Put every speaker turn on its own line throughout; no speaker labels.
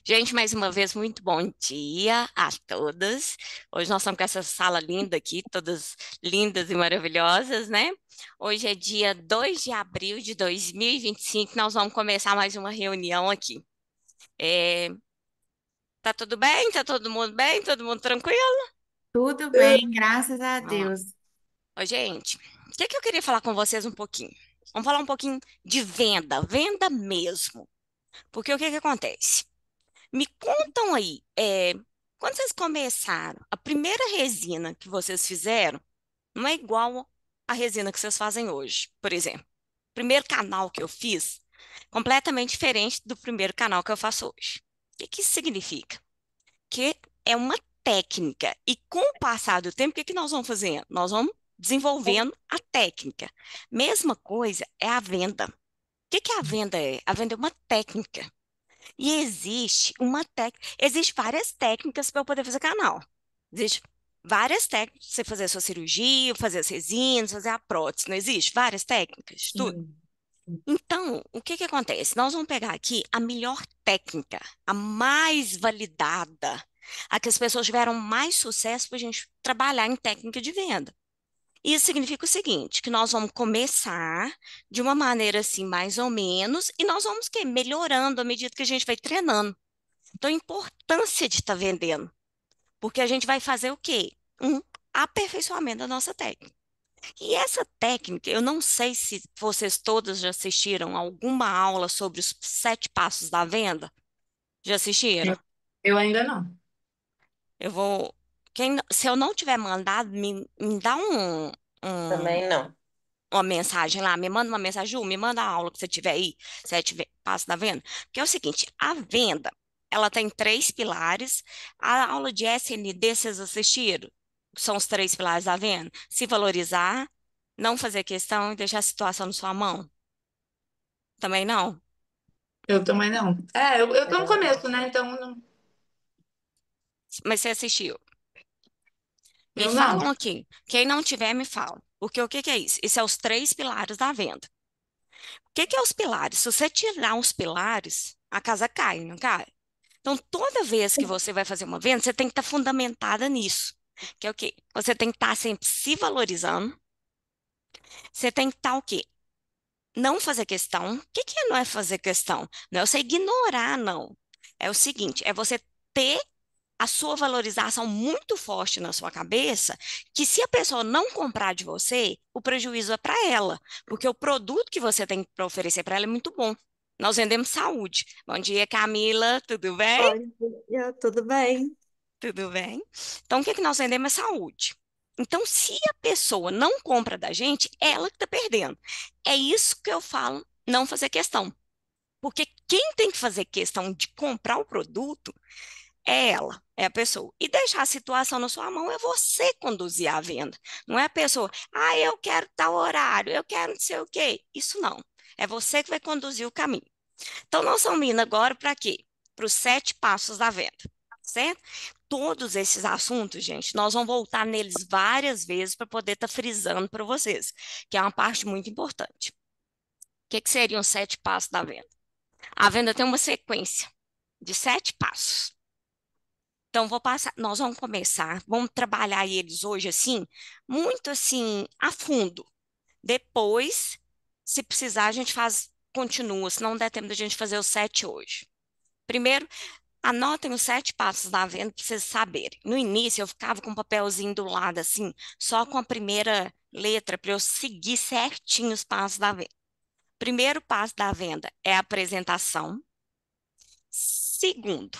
Gente, mais uma vez, muito bom dia a todas. Hoje nós estamos com essa sala linda aqui, todas lindas e maravilhosas, né? Hoje é dia 2 de abril de 2025, nós vamos começar mais uma reunião aqui. É, tá tudo bem? Tá todo mundo bem? Todo mundo tranquilo?
Tudo bem, graças a
Vamos lá.
Deus.
Ô, gente, o que que eu queria falar com vocês um pouquinho? Vamos falar um pouquinho de venda, venda mesmo. Porque o que que acontece? Me contam aí, quando vocês começaram, a primeira resina que vocês fizeram não é igual à resina que vocês fazem hoje. Por exemplo, o primeiro canal que eu fiz, completamente diferente do primeiro canal que eu faço hoje. O que que isso significa? Que é uma técnica. E com o passar do tempo, o que que nós vamos fazendo? Nós vamos desenvolvendo a técnica. Mesma coisa é a venda. O que que a venda é? A venda é uma técnica. E existe várias técnicas para eu poder fazer canal. Existe várias técnicas para você fazer a sua cirurgia, fazer as resinas, fazer a prótese, não existe? Várias técnicas, tudo.
Sim.
Então, o que que acontece? Nós vamos pegar aqui a melhor técnica, a mais validada, a que as pessoas tiveram mais sucesso para a gente trabalhar em técnica de venda. Isso significa o seguinte, que nós vamos começar de uma maneira assim, mais ou menos, e nós vamos que melhorando à medida que a gente vai treinando. Então, a importância de estar vendendo, porque a gente vai fazer o quê? Um aperfeiçoamento da nossa técnica. E essa técnica, eu não sei se vocês todas já assistiram alguma aula sobre os 7 passos da venda. Já assistiram?
Eu, eu ainda não.
Eu vou. Se eu não tiver mandado, me dá um-
Também não.
uma mensagem lá, me manda uma mensagem, Ju, me manda a aula que você tiver aí, 7 passos da venda. Porque é o seguinte, a venda, ela tem 3 pilares. A aula de SND, vocês assistiram? São os 3 pilares da venda. Se valorizar, não fazer questão e deixar a situação na sua mão. Também não?
Eu também não. Eu tô no começo, né? Então,
Mas você assistiu. Me
eu não.
falam aqui. Quem não tiver, me fala. Porque o que que é isso? Isso é os 3 pilares da venda. O que que é os pilares? Se você tirar os pilares, a casa cai, não cai? Então, toda vez que você vai fazer uma venda, você tem que estar fundamentada nisso. Que é o quê? Você tem que estar sempre se valorizando. Você tem que estar o quê? Não fazer questão. O que que não é fazer questão? Não é você ignorar, não. É o seguinte, é você ter a sua valorização muito forte na sua cabeça, que se a pessoa não comprar de você, o prejuízo é para ela, porque o produto que você tem para oferecer para ela é muito bom. Nós vendemos saúde. Bom dia, Camila, tudo bem?
Bom dia, tudo bem?
Tudo bem? Então, o que que nós vendemos é saúde. Então, se a pessoa não compra da gente, ela que está perdendo. É isso que eu falo, não fazer questão. Porque quem tem que fazer questão de comprar o produto é ela, é a pessoa. E deixar a situação na sua mão é você conduzir a venda. Não é a pessoa, eu quero tal horário, eu quero não sei o quê. Isso não. É você que vai conduzir o caminho. Então, nós estamos indo agora para quê? Para os 7 passos da venda, certo? Todos esses assuntos, gente, nós vamos voltar neles várias vezes para poder estar frisando para vocês, que é uma parte muito importante. O que que seriam os 7 passos da venda? A venda tem uma sequência de 7 passos. Então, nós vamos começar, vamos trabalhar eles hoje assim, muito assim, a fundo. Depois, se precisar, a gente continua, se não der tempo da gente fazer os 7 hoje. Primeiro, anotem os 7 passos da venda para vocês saberem. No início, eu ficava com um papelzinho do lado, assim, só com a primeira letra, para eu seguir certinho os passos da venda. Primeiro passo da venda é a apresentação. Segundo,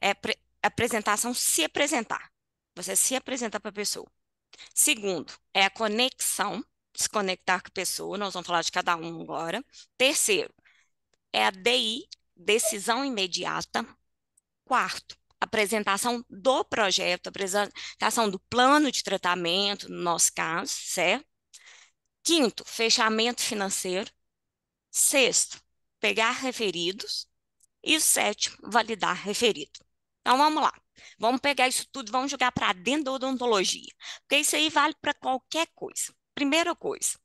é a apresentação, se apresentar. Você se apresenta para a pessoa. Segundo, é a conexão, se conectar com a pessoa. Nós vamos falar de cada um agora. Terceiro, é a DI, decisão imediata. Quarto, apresentação do projeto, apresentação do plano de tratamento, no nosso caso, certo? Quinto, fechamento financeiro. Sexto, pegar referidos. E o sétimo, validar referido. Então vamos lá. Vamos pegar isso tudo, e vamos jogar para dentro da odontologia. Porque isso aí vale para qualquer coisa. Primeira coisa,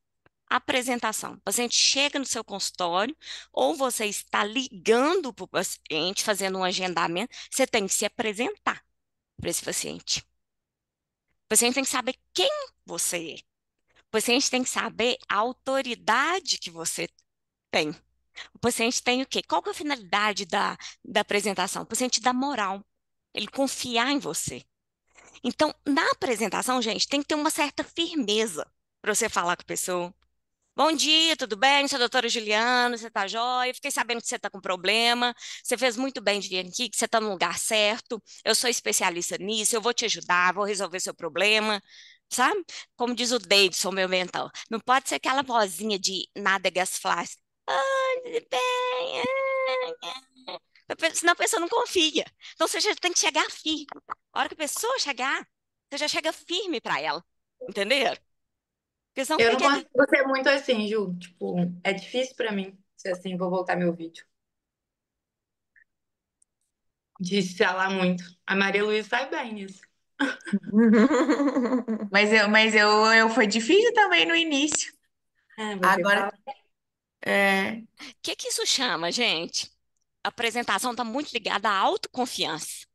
Apresentação. O paciente chega no seu consultório ou você está ligando para o paciente, fazendo um agendamento, você tem que se apresentar para esse paciente. O paciente tem que saber quem você é. O paciente tem que saber a autoridade que você tem. O paciente tem o quê? Qual que é a finalidade da apresentação? O paciente dá moral, ele confiar em você. Então, na apresentação, gente, tem que ter uma certa firmeza para você falar com a pessoa. Bom dia, tudo bem? Sou a doutora Juliana, você tá joia? Fiquei sabendo que você tá com problema. Você fez muito bem de vir aqui, que você tá no lugar certo. Eu sou especialista nisso, eu vou te ajudar, vou resolver seu problema, sabe? Como diz o Davidson, meu mentor, não pode ser aquela vozinha de nádegas flácidas. Tudo bem? Senão a pessoa não confia. Então você já tem que chegar firme. A hora que a pessoa chegar, você já chega firme para ela. Entenderam? Porque senão
Eu
fica
não
aquele.
consigo ser muito assim, Ju. Tipo, é difícil pra mim ser assim, vou voltar meu vídeo. De falar muito. A Maria Luísa sai bem nisso.
Mas eu foi difícil também no início.
É, você
Agora,
fala.
é,
O que que isso chama, gente? A apresentação está muito ligada à autoconfiança.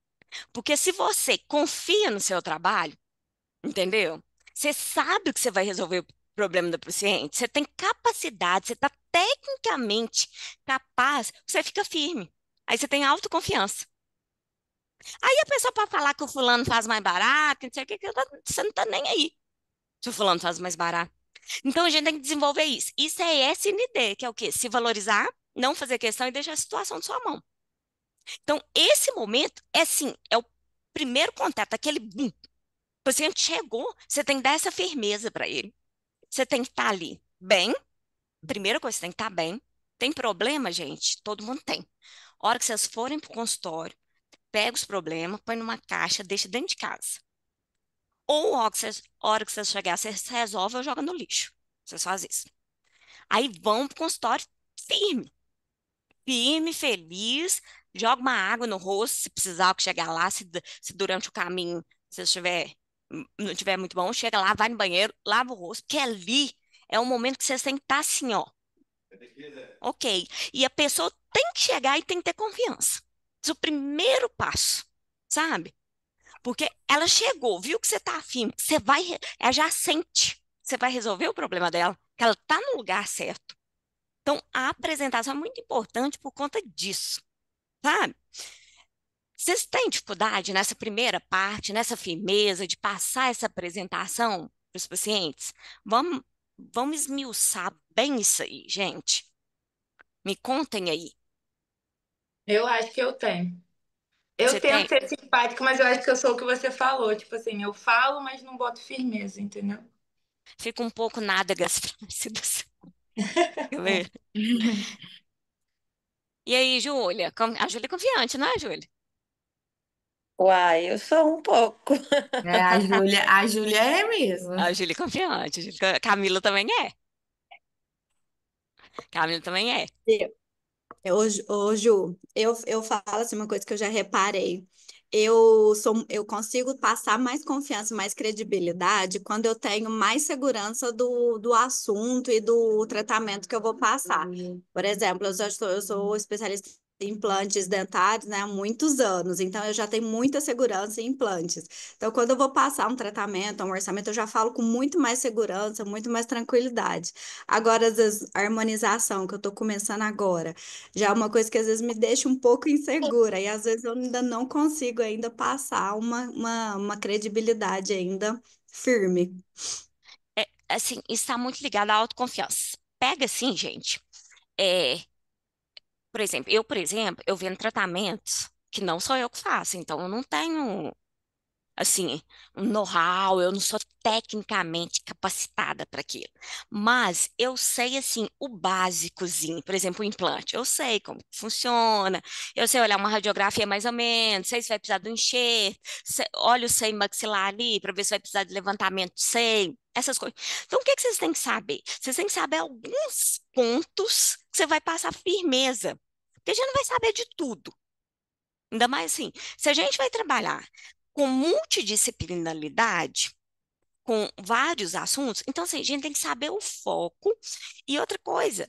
Porque se você confia no seu trabalho, entendeu? Você sabe que você vai resolver o problema do paciente, você tem capacidade, você está tecnicamente capaz, você fica firme. Aí você tem autoconfiança. Aí a pessoa pode falar que o fulano faz mais barato, não sei o que, você não está nem aí se o fulano faz mais barato. Então a gente tem que desenvolver isso. Isso é SND, que é o quê? Se valorizar, não fazer questão e deixar a situação de sua mão. Então, esse momento é assim, é o primeiro contato, aquele boom. O paciente chegou, você tem que dar essa firmeza para ele. Você tem que estar ali bem. Primeira coisa, você tem que estar bem. Tem problema, gente? Todo mundo tem. A hora que vocês forem para o consultório, pega os problemas, põe numa caixa, deixa dentro de casa. Ou a hora que vocês chegar, vocês resolvem ou joga no lixo. Vocês fazem isso. Aí vão para o consultório firme. Firme, feliz, joga uma água no rosto, se precisar que chegar lá, se durante o caminho você estiver, não estiver muito bom, chega lá, vai no banheiro, lava o rosto, porque ali é o momento que você tem que estar assim, ó, ok. E a pessoa tem que chegar e tem que ter confiança. Esse é o primeiro passo, sabe? Porque ela chegou, viu que você tá afim, você vai, ela já sente, você vai resolver o problema dela, que ela tá no lugar certo. Então, a apresentação é muito importante por conta disso, sabe? Vocês têm dificuldade nessa primeira parte, nessa firmeza de passar essa apresentação para os pacientes? Vamos, vamos esmiuçar bem isso aí, gente. Me contem aí.
Eu acho que eu tenho. Eu
Você
tento
tem?
ser simpática, mas eu acho que eu sou o que você falou. Tipo assim, eu falo, mas não boto firmeza, entendeu?
Fica um pouco nádegas flácidas. Quer ver? E aí, Júlia? A Júlia é confiante, não é, Júlia?
Uai, eu sou um pouco.
a Júlia é mesmo.
A Júlia é confiante. Camila também é. Camila também é.
Ô, Ju, eu falo assim uma coisa que eu já reparei. Eu consigo passar mais confiança, mais credibilidade quando eu tenho mais segurança do assunto e do tratamento que eu vou passar. Por exemplo, eu sou especialista em implantes dentários, né, há muitos anos, então eu já tenho muita segurança em implantes. Então, quando eu vou passar um tratamento, um orçamento, eu já falo com muito mais segurança, muito mais tranquilidade. Agora, às vezes, a harmonização que eu estou começando agora. Já é uma coisa que às vezes me deixa um pouco insegura, e às vezes eu ainda não consigo ainda passar uma credibilidade ainda firme.
É, assim, está muito ligado à autoconfiança. Pega assim, gente. É, por exemplo, eu vendo tratamentos que não sou eu que faço, então eu não tenho assim, um know-how, eu não sou tecnicamente capacitada para aquilo. Mas eu sei, assim, o básicozinho, por exemplo, o implante. Eu sei como funciona, eu sei olhar uma radiografia mais ou menos, sei se vai precisar do enxerto, olho o seio maxilar ali para ver se vai precisar de levantamento de seio, essas coisas. Então, o que que vocês têm que saber? Vocês têm que saber alguns pontos que você vai passar firmeza, porque a gente não vai saber de tudo. Ainda mais assim, se a gente vai trabalhar com multidisciplinaridade, com vários assuntos. Então, assim, a gente tem que saber o foco. E outra coisa,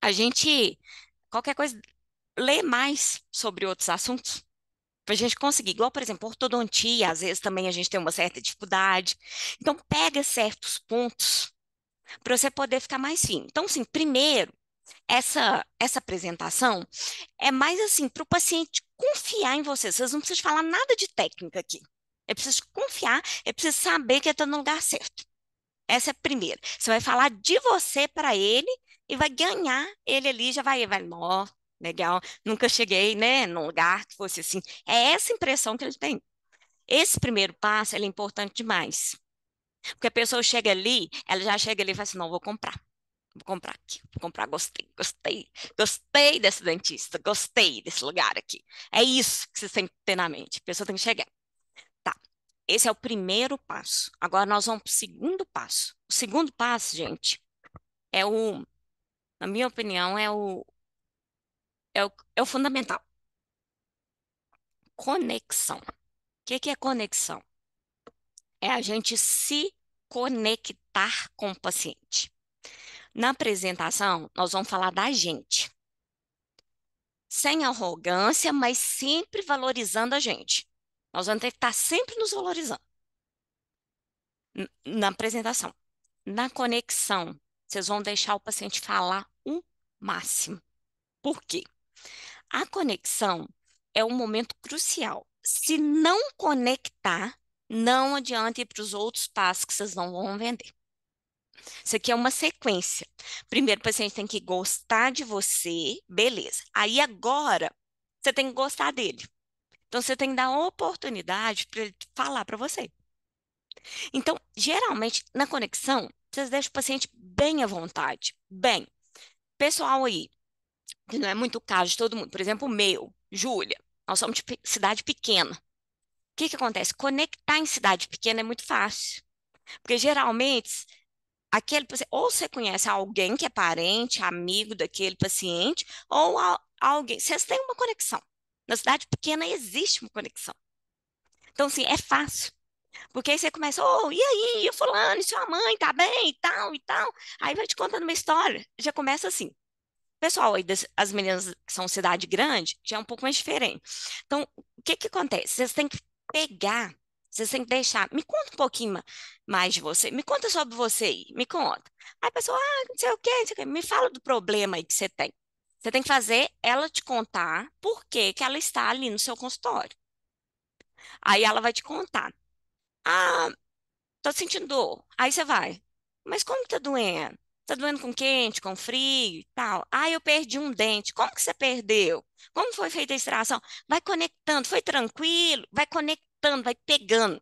a gente, qualquer coisa, lê mais sobre outros assuntos. Para a gente conseguir, igual, por exemplo, ortodontia, às vezes também a gente tem uma certa dificuldade. Então, pega certos pontos para você poder ficar mais fino. Então, assim, primeiro, essa apresentação é mais assim para o paciente confiar em você. Vocês não precisam falar nada de técnica aqui. É preciso confiar, é preciso saber que está no lugar certo. Essa é a primeira. Você vai falar de você para ele e vai ganhar ele ali, já vai, nó, legal. Nunca cheguei, né, num lugar que fosse assim. É essa impressão que ele tem. Esse primeiro passo, ele é importante demais. Porque a pessoa chega ali, ela já chega ali e fala assim, não, vou comprar. Vou comprar aqui, vou comprar, gostei desse dentista, gostei desse lugar aqui. É isso que você tem que ter na mente. A pessoa tem que chegar. Tá, esse é o primeiro passo. Agora nós vamos para o segundo passo. O segundo passo, gente, na minha opinião, é o fundamental. Conexão. O que é conexão? É a gente se conectar com o paciente. Na apresentação, nós vamos falar da gente. Sem arrogância, mas sempre valorizando a gente. Nós vamos ter que estar sempre nos valorizando. Na apresentação. Na conexão, vocês vão deixar o paciente falar o máximo. Por quê? A conexão é um momento crucial. Se não conectar, não adianta ir para os outros passos que vocês não vão vender. Isso aqui é uma sequência. Primeiro, o paciente tem que gostar de você, beleza. Aí agora, você tem que gostar dele. Então, você tem que dar oportunidade para ele falar para você. Então, geralmente, na conexão, vocês deixam o paciente bem à vontade. Bem, pessoal aí, que não é muito caso de todo mundo, por exemplo, o meu, Júlia, nós somos de cidade pequena. O que que acontece? Conectar em cidade pequena é muito fácil. Porque geralmente, ou você conhece alguém que é parente, amigo daquele paciente, ou alguém, vocês têm uma conexão. Na cidade pequena existe uma conexão. Então, assim, é fácil. Porque aí você começa, e aí, o fulano, e sua mãe, tá bem, e tal, e tal. Aí vai te contando uma história. Já começa assim. Pessoal, aí as meninas que são cidade grande, já é um pouco mais diferente. Então, o que que acontece? Vocês têm que pegar, vocês têm que deixar. Me conta um pouquinho mais de você. Me conta sobre você aí. Me conta. Aí a pessoa, não sei o quê, não sei o quê. Me fala do problema aí que você tem. Você tem que fazer ela te contar por que que ela está ali no seu consultório. Aí ela vai te contar. Ah, tô sentindo dor. Aí você vai. Mas como que tá doendo? Tá doendo com quente, com frio e tal? Ah, eu perdi um dente. Como que você perdeu? Como foi feita a extração? Vai conectando. Foi tranquilo? Vai conectando, vai pegando.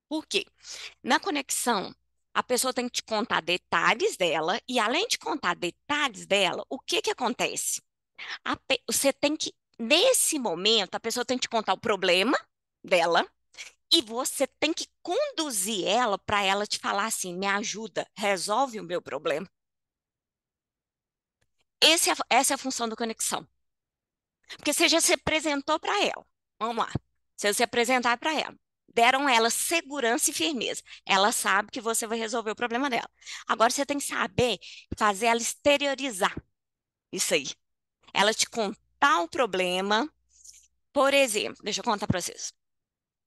Por quê? Na conexão, a pessoa tem que te contar detalhes dela e além de contar detalhes dela, o que que acontece? Você tem que, nesse momento, a pessoa tem que te contar o problema dela, e você tem que conduzir ela para ela te falar assim: me ajuda, resolve o meu problema. Essa é a função da conexão. Porque você já se apresentou para ela. Vamos lá. Você se apresentar para ela. Deram ela segurança e firmeza. Ela sabe que você vai resolver o problema dela. Agora você tem que saber fazer ela exteriorizar isso aí. Ela te contar o problema. Por exemplo, deixa eu contar para vocês.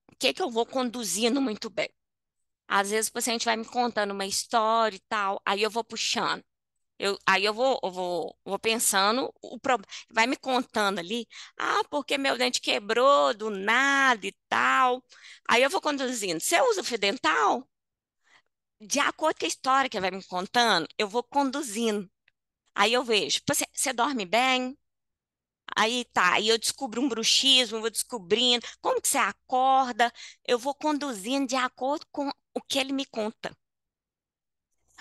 O que que eu vou conduzindo muito bem? Às vezes o paciente vai me contando uma história e tal, aí eu vou puxando. Aí eu vou pensando, vai me contando ali, porque meu dente quebrou do nada e tal. Aí eu vou conduzindo. Você usa fio dental? De acordo com a história que vai me contando, eu vou conduzindo. Aí eu vejo, você dorme bem? Aí tá, aí eu descubro um bruxismo, vou descobrindo como que você acorda, eu vou conduzindo de acordo com o que ele me conta.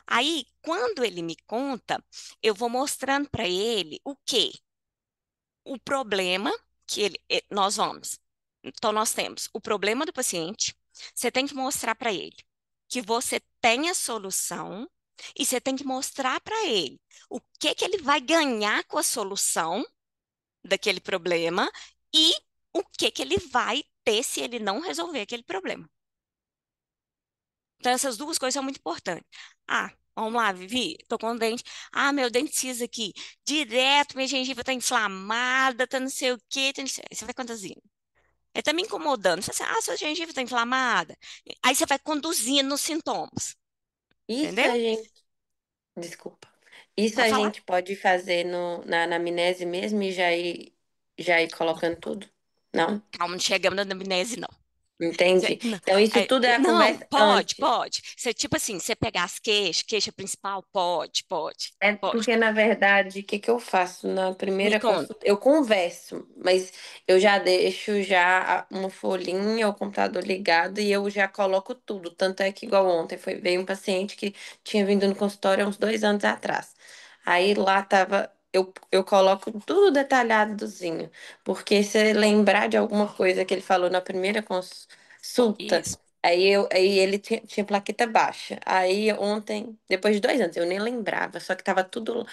Aí, quando ele me conta, eu vou mostrando para ele o quê? O problema que nós vamos. Então, nós temos o problema do paciente, você tem que mostrar para ele que você tem a solução e você tem que mostrar para ele o que que ele vai ganhar com a solução daquele problema e o que que ele vai ter se ele não resolver aquele problema. Então, essas duas coisas são muito importantes. Ah, vamos lá, Vivi, tô com o dente. Ah, meu dente precisa aqui. Direto, minha gengiva tá inflamada, tá não sei o quê. Tá não sei... Você vai conduzindo. Ele tá me incomodando. Você fala assim, ah, sua gengiva tá inflamada. Aí você vai conduzindo os sintomas.
Isso
Entendeu?
a gente, desculpa. Isso
Pode
a
falar.
gente pode fazer na anamnese mesmo e já ir colocando tudo? Não?
Calma, não chegamos na amnésia, não.
Entende?
Não,
Então, isso tudo é a
não,
conversa
pode,
antes.
pode. Você, tipo assim, você pegar as queixas, queixa principal, pode, pode,
É
pode.
porque, na verdade, o que que eu faço na
Me
primeira
conta.
consulta? Eu converso, mas eu já deixo já uma folhinha, o computador ligado e eu já coloco tudo. Tanto é que, igual ontem, veio um paciente que tinha vindo no consultório há uns 2 anos atrás. Aí lá tava, eu coloco tudo detalhadozinho, porque se lembrar de alguma coisa que ele falou na primeira consulta,
Isso.
aí ele tinha plaqueta baixa. Aí ontem, depois de 2 anos, eu nem lembrava, só que tava tudo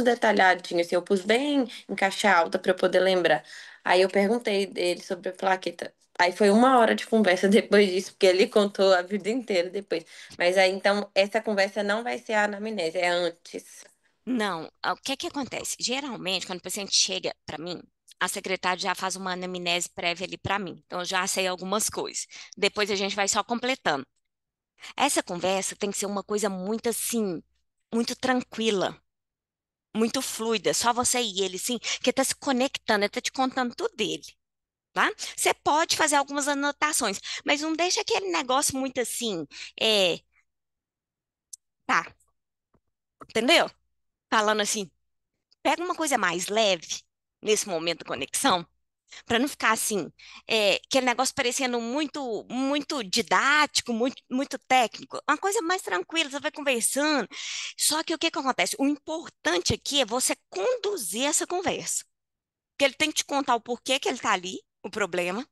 detalhadinho, assim, eu pus bem em caixa alta para eu poder lembrar. Aí eu perguntei dele sobre a plaqueta. Aí foi 1 hora de conversa depois disso, porque ele contou a vida inteira depois. Mas aí então, essa conversa não vai ser a anamnese, é antes.
Não, o que que acontece? Geralmente, quando o paciente chega para mim, a secretária já faz uma anamnese prévia ali para mim. Então, eu já sei algumas coisas. Depois a gente vai só completando. Essa conversa tem que ser uma coisa muito assim, muito tranquila, muito fluida. Só você e ele, sim, que tá se conectando, ele tá te contando tudo dele. Tá? Você pode fazer algumas anotações, mas não deixa aquele negócio muito assim, tá, entendeu? Falando assim, pega uma coisa mais leve nesse momento de conexão, para não ficar assim, aquele negócio parecendo muito, muito didático, muito, muito técnico. Uma coisa mais tranquila, você vai conversando. Só que o que que acontece? O importante aqui é você conduzir essa conversa. Porque ele tem que te contar o porquê que ele está ali, o problema.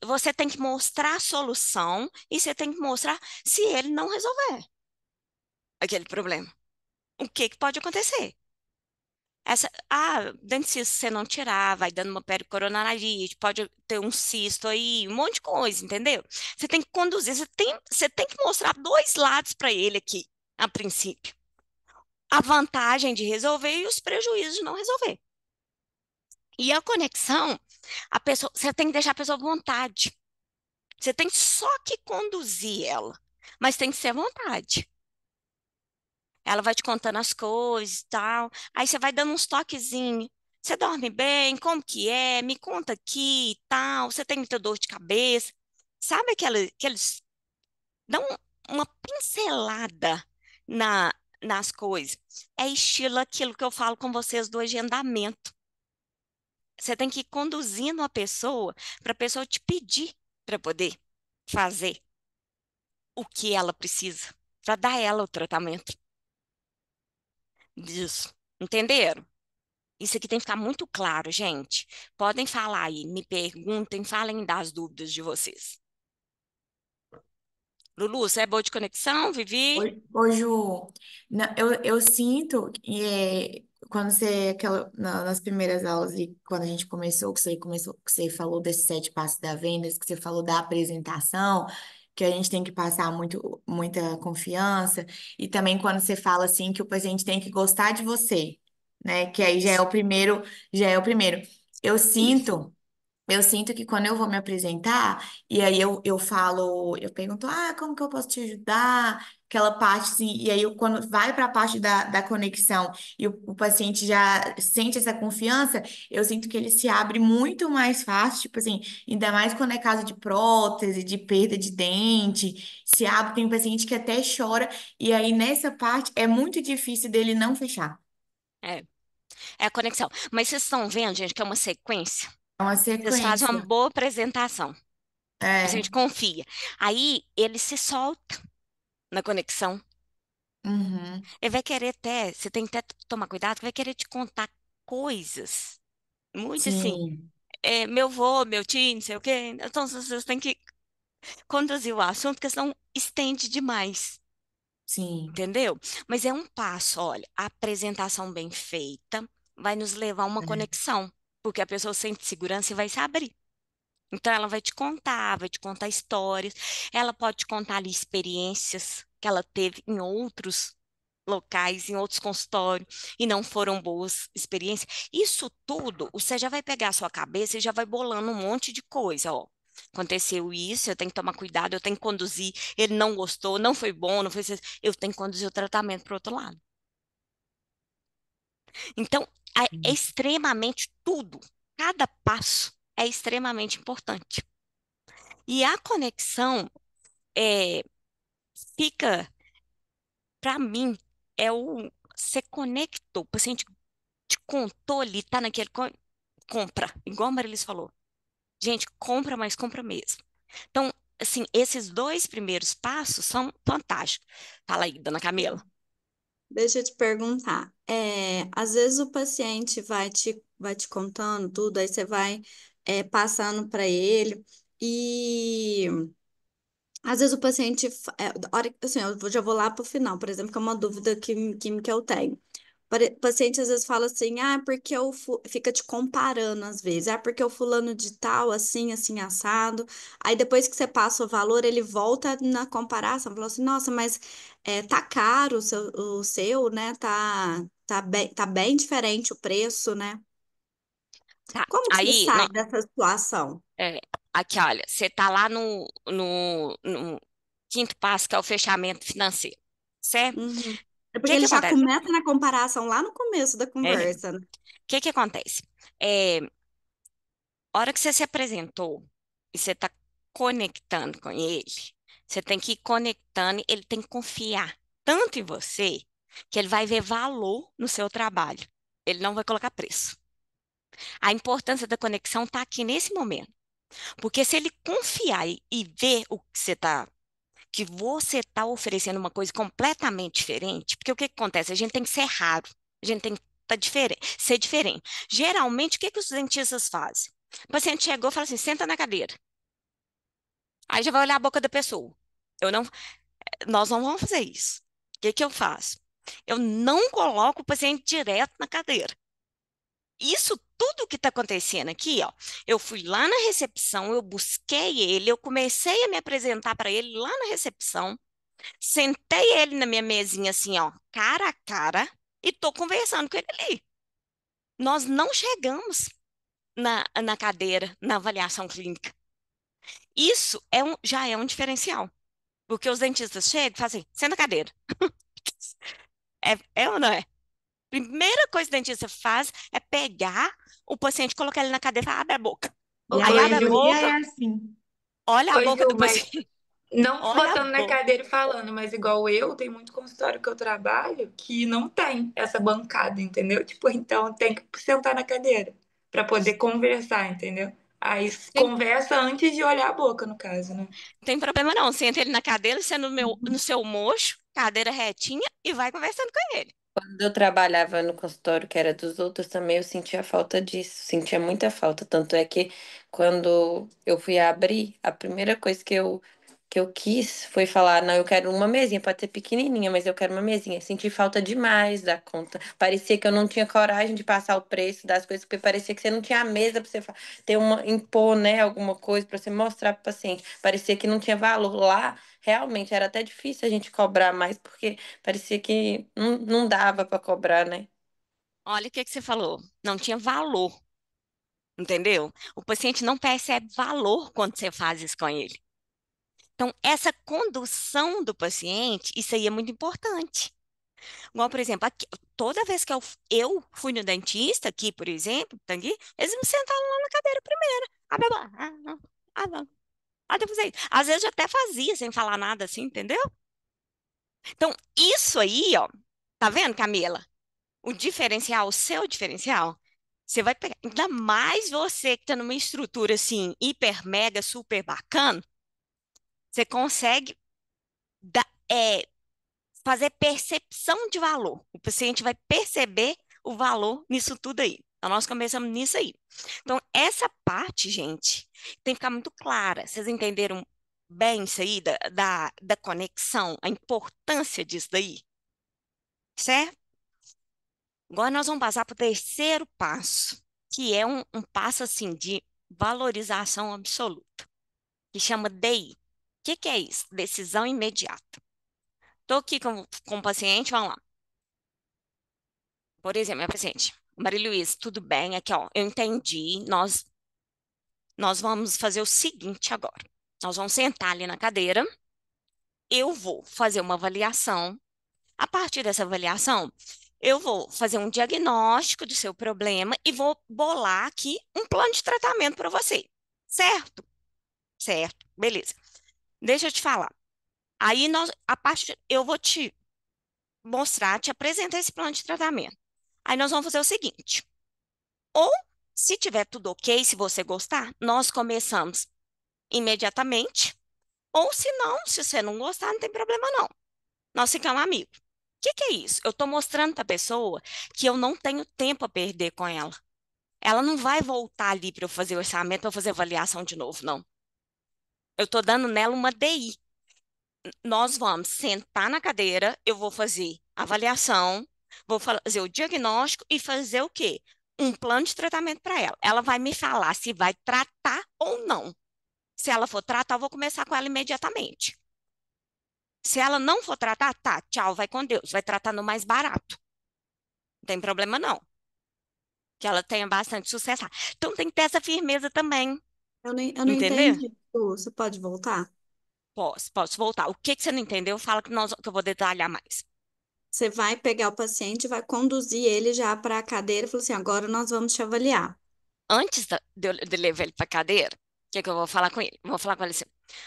Você tem que mostrar a solução e você tem que mostrar se ele não resolver aquele problema. O que que pode acontecer? Dentista, se você não tirar, vai dando uma pericoronarite, pode ter um cisto aí, um monte de coisa, entendeu? Você tem que conduzir, você tem que mostrar dois lados para ele aqui, a princípio. A vantagem de resolver e os prejuízos de não resolver. E a conexão, você tem que deixar a pessoa à vontade. Você tem só que conduzir ela, mas tem que ser à vontade. Ela vai te contando as coisas e tal. Aí você vai dando uns toquezinhos. Você dorme bem? Como que é? Me conta aqui e tal. Você tem muita dor de cabeça? Sabe que eles dão uma pincelada nas coisas. É estilo aquilo que eu falo com vocês do agendamento. Você tem que ir conduzindo a pessoa para a pessoa te pedir para poder fazer o que ela precisa, para dar ela o tratamento disso. Entenderam? Isso aqui tem que ficar muito claro, gente. Podem falar aí, me perguntem, falem das dúvidas de vocês. Lulu, você é boa de conexão, Vivi?
Ô, Ju, eu sinto que quando nas primeiras aulas e quando a gente que você falou desses 7 passos da venda, que você falou da apresentação, que a gente tem que passar muita confiança, e também quando você fala assim que o paciente tem que gostar de você, né? Que aí
Isso,
já é o primeiro. Eu
isso.
sinto. Eu sinto que quando eu vou me apresentar, e aí eu falo, eu pergunto, como que eu posso te ajudar? Aquela parte, assim, e aí quando vai para a parte da conexão e o paciente já sente essa confiança, eu sinto que ele se abre muito mais fácil, tipo assim, ainda mais quando é caso de prótese, de perda de dente, se abre, tem paciente que até chora, e aí nessa parte é muito difícil dele não fechar.
É, é a conexão. Mas vocês estão vendo, gente, que é uma sequência?
É uma
Vocês fazem uma
sequência.
boa apresentação. A
É.
gente confia. Aí ele se solta na conexão.
Uhum.
Ele vai querer até, você tem que até tomar cuidado, que vai querer te contar coisas. Muito assim,
Sim,
meu vô, meu tio, não sei o quê. Então vocês têm que conduzir o assunto, porque senão estende demais.
sim.
Entendeu? Mas é um passo, olha, a apresentação bem feita vai nos levar a uma conexão, porque a pessoa sente segurança e vai se abrir. Então, ela vai te contar histórias, ela pode te contar ali experiências que ela teve em outros locais, em outros consultórios, e não foram boas experiências. Isso tudo, você já vai pegar a sua cabeça e já vai bolando um monte de coisa, ó. Aconteceu isso, eu tenho que tomar cuidado, eu tenho que conduzir. Ele não gostou, não foi bom, não foi. Eu tenho que conduzir o tratamento para o outro lado. Então, é extremamente tudo, cada passo é extremamente importante. E a conexão é, fica, para mim, é o você conectou, o paciente te contou ali, tá naquele compra, igual a Marilis falou. Gente, compra, mas compra mesmo. Então, assim, esses dois primeiros passos são fantásticos. Fala aí, dona Camila.
Deixa eu te perguntar. Às vezes o paciente vai te contando tudo, aí você vai passando para ele e às vezes o paciente, assim, já vou lá para o final, por exemplo, que é uma dúvida que eu tenho. O paciente às vezes fala assim, ah, porque fica te comparando às vezes, ah, porque o fulano de tal, assim, assim, assado. Aí depois que você passa o valor, ele volta na comparação, falou assim, nossa, mas tá caro o seu, né? Tá bem diferente o preço, né?
Tá.
Como que você
Aí,
sai dessa situação?
é, aqui, olha, você tá lá no quinto passo, que é o fechamento financeiro, certo? O
Uhum. É porque
que que
ele já
acontece?
começa na comparação lá no começo da
É, o
conversa, né?
que que acontece? É, a hora que você se apresentou e você está conectando com ele, você tem que ir conectando, ele tem que confiar tanto em você que ele vai ver valor no seu trabalho. Ele não vai colocar preço. A importância da conexão está aqui nesse momento. Porque se ele confiar e ver o que você está oferecendo uma coisa completamente diferente, porque o que que acontece? A gente tem que ser raro, a gente tem que ser diferente. Geralmente, o que que os dentistas fazem? O paciente chegou e fala assim: senta na cadeira. Aí já vai olhar a boca da pessoa. Eu não, nós não vamos fazer isso. O que que eu faço? Eu não coloco o paciente direto na cadeira. Isso tudo que está acontecendo aqui, ó, eu fui lá na recepção, eu busquei ele, eu comecei a me apresentar para ele lá na recepção, sentei ele na minha mesinha assim, ó, cara a cara, e tô conversando com ele ali. Nós não chegamos na cadeira, na avaliação clínica. Isso já é um diferencial, porque os dentistas chegam e fazem, assim, senta na cadeira. É ou não é? Primeira coisa que o dentista faz é pegar o paciente, colocar ele na cadeira e falar, abre a boca.
E a
Aí
Oi,
abre a
Ju.
maioria
boca,
é assim.
olha a
Oi,
boca
Ju,
do
mas
paciente,
não
olha a
botando na
boca.
cadeira e falando, mas igual eu, tem muito consultório que eu trabalho que não tem essa bancada, entendeu? Tipo, então tem que sentar na cadeira para poder conversar, entendeu? Aí
Tem,
conversa antes de olhar a boca, no caso, né?
tem problema não, senta ele na cadeira, você no seu mocho, cadeira retinha, e vai conversando com ele.
Quando eu trabalhava no consultório que era dos outros também, eu sentia falta disso, sentia muita falta. Tanto é que quando eu fui abrir, a primeira coisa que eu quis foi falar, não, eu quero uma mesinha, pode ser pequenininha, mas eu quero uma mesinha. Senti falta demais da conta. Parecia que eu não tinha coragem de passar o preço das coisas, porque parecia que você não tinha a mesa para você ter impor, né, alguma coisa para você mostrar para o paciente. Parecia que não tinha valor lá. Realmente era até difícil a gente cobrar mais, porque parecia que não dava para cobrar, né?
Olha o que que você falou, não tinha valor, entendeu? O paciente não percebe valor quando você faz isso com ele. Então, essa condução do paciente, isso aí é muito importante. Igual, por exemplo, toda vez que eu fui no dentista, aqui, por exemplo, tá aqui, eles me sentaram lá na cadeira primeiro. Ah, blá, blá, não, não. Depois aí. Às vezes eu até fazia sem falar nada assim, entendeu? Então, isso aí, ó, tá vendo, Camila? O diferencial, o seu diferencial, você vai pegar, ainda mais você que tá numa estrutura assim, hiper, mega, super bacana, você consegue fazer percepção de valor. O paciente vai perceber o valor nisso tudo aí. Então, nós começamos nisso aí. Então, essa parte, gente, tem que ficar muito clara. Vocês entenderam bem isso aí, da conexão, a importância disso daí? Certo? Agora nós vamos passar para o terceiro passo, que é um passo, assim, de valorização absoluta, que chama DI. O que é isso? Decisão imediata. Estou aqui com o paciente, vamos lá. Por exemplo, minha paciente, Maria Luísa, tudo bem? Aqui, ó, eu entendi. Nós vamos fazer o seguinte agora. Nós vamos sentar ali na cadeira. Eu vou fazer uma avaliação. A partir dessa avaliação, eu vou fazer um diagnóstico do seu problema e vou bolar aqui um plano de tratamento para você. Certo? Certo. Beleza. Deixa eu te falar. Aí eu vou te mostrar, te apresentar esse plano de tratamento. Aí nós vamos fazer o seguinte: ou se tiver tudo ok, se você gostar, nós começamos imediatamente. Ou se não, se você não gostar, não tem problema não. Nós ficamos amigos. O que é isso? Eu estou mostrando para a pessoa que eu não tenho tempo a perder com ela. Ela não vai voltar ali para eu fazer orçamento, para eu fazer avaliação de novo, não. Eu estou dando nela uma DI. Nós vamos sentar na cadeira, eu vou fazer a avaliação, vou fazer o diagnóstico e fazer o quê? Um plano de tratamento para ela. Ela vai me falar se vai tratar ou não. Se ela for tratar, eu vou começar com ela imediatamente. Se ela não for tratar, tá, tchau, vai com Deus, vai tratar no mais barato. Não tem problema não. Que ela tenha bastante sucesso lá. Então tem que ter essa firmeza também,
Eu não
entendeu?
entendi. Você pode voltar?
Posso voltar. O que você não entendeu? Fala que eu vou detalhar mais.
Você vai pegar o paciente, vai conduzir ele já para a cadeira e falar assim: agora nós vamos te avaliar.
Antes de levar ele para cadeira, o que eu vou falar com ele? Vou falar com ele assim: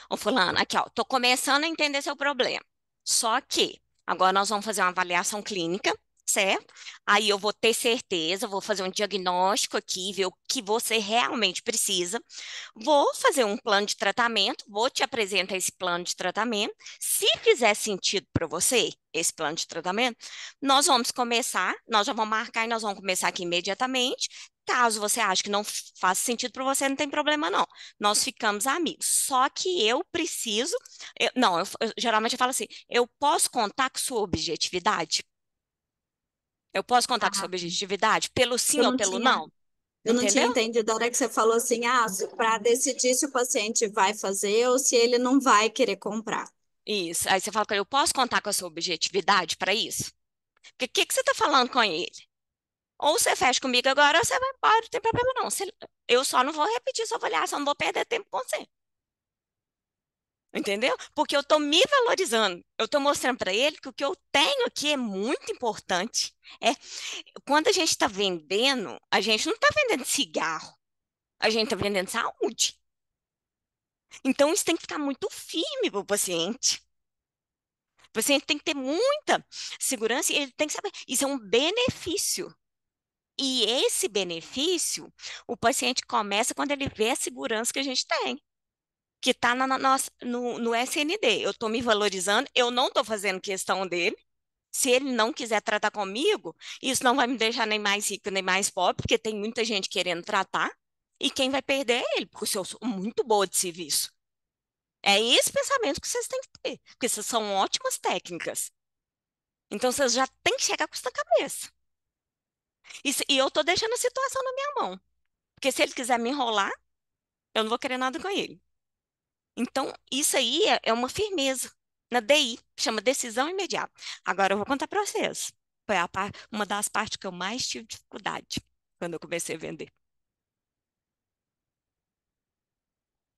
ô fulano, aqui ó, tô começando a entender seu problema. Só que agora nós vamos fazer uma avaliação clínica, certo? Aí eu vou ter certeza, vou fazer um diagnóstico aqui, ver o que você realmente precisa. Vou fazer um plano de tratamento, vou te apresentar esse plano de tratamento. Se fizer sentido para você, esse plano de tratamento, nós vamos começar, nós já vamos marcar e nós vamos começar aqui imediatamente. Caso você ache que não faz sentido para você, não tem problema não. Nós ficamos amigos. Só que eu preciso, não, geralmente eu falo assim, eu posso contar com sua objetividade? Eu posso contar com sua
Ah,
objetividade? Pelo sim
eu
ou
não
pelo
tinha,
não?
eu não tinha
Entendeu?
entendido a hora que você falou assim: para decidir se o paciente vai fazer ou se ele não vai querer comprar.
Isso. Aí você fala, eu posso contar com a sua objetividade para isso? Porque o que você está falando com ele? Ou você fecha comigo agora, ou você vai embora, não tem problema não. Eu só não vou repetir sua avaliação, não vou perder tempo com você. Entendeu? Porque eu estou me valorizando. Eu estou mostrando para ele que o que eu tenho aqui é muito importante. É, quando a gente está vendendo, a gente não está vendendo cigarro, a gente está vendendo saúde. Então, isso tem que ficar muito firme para o paciente. O paciente tem que ter muita segurança e ele tem que saber. Isso é um benefício. E esse benefício, o paciente começa quando ele vê a segurança que a gente tem, que está no SND. Eu estou me valorizando, eu não estou fazendo questão dele. Se ele não quiser tratar comigo, isso não vai me deixar nem mais rico nem mais pobre, porque tem muita gente querendo tratar, e quem vai perder é ele, porque eu sou muito boa de serviço. É esse pensamento que vocês têm que ter, porque essas são ótimas técnicas. Então, vocês já têm que chegar com isso na cabeça. E eu estou deixando a situação na minha mão. Porque se ele quiser me enrolar, eu não vou querer nada com ele. Então, isso aí é uma firmeza. Na DI, chama decisão imediata. Agora, eu vou contar para vocês. Foi uma das partes que eu mais tive dificuldade quando eu comecei a vender.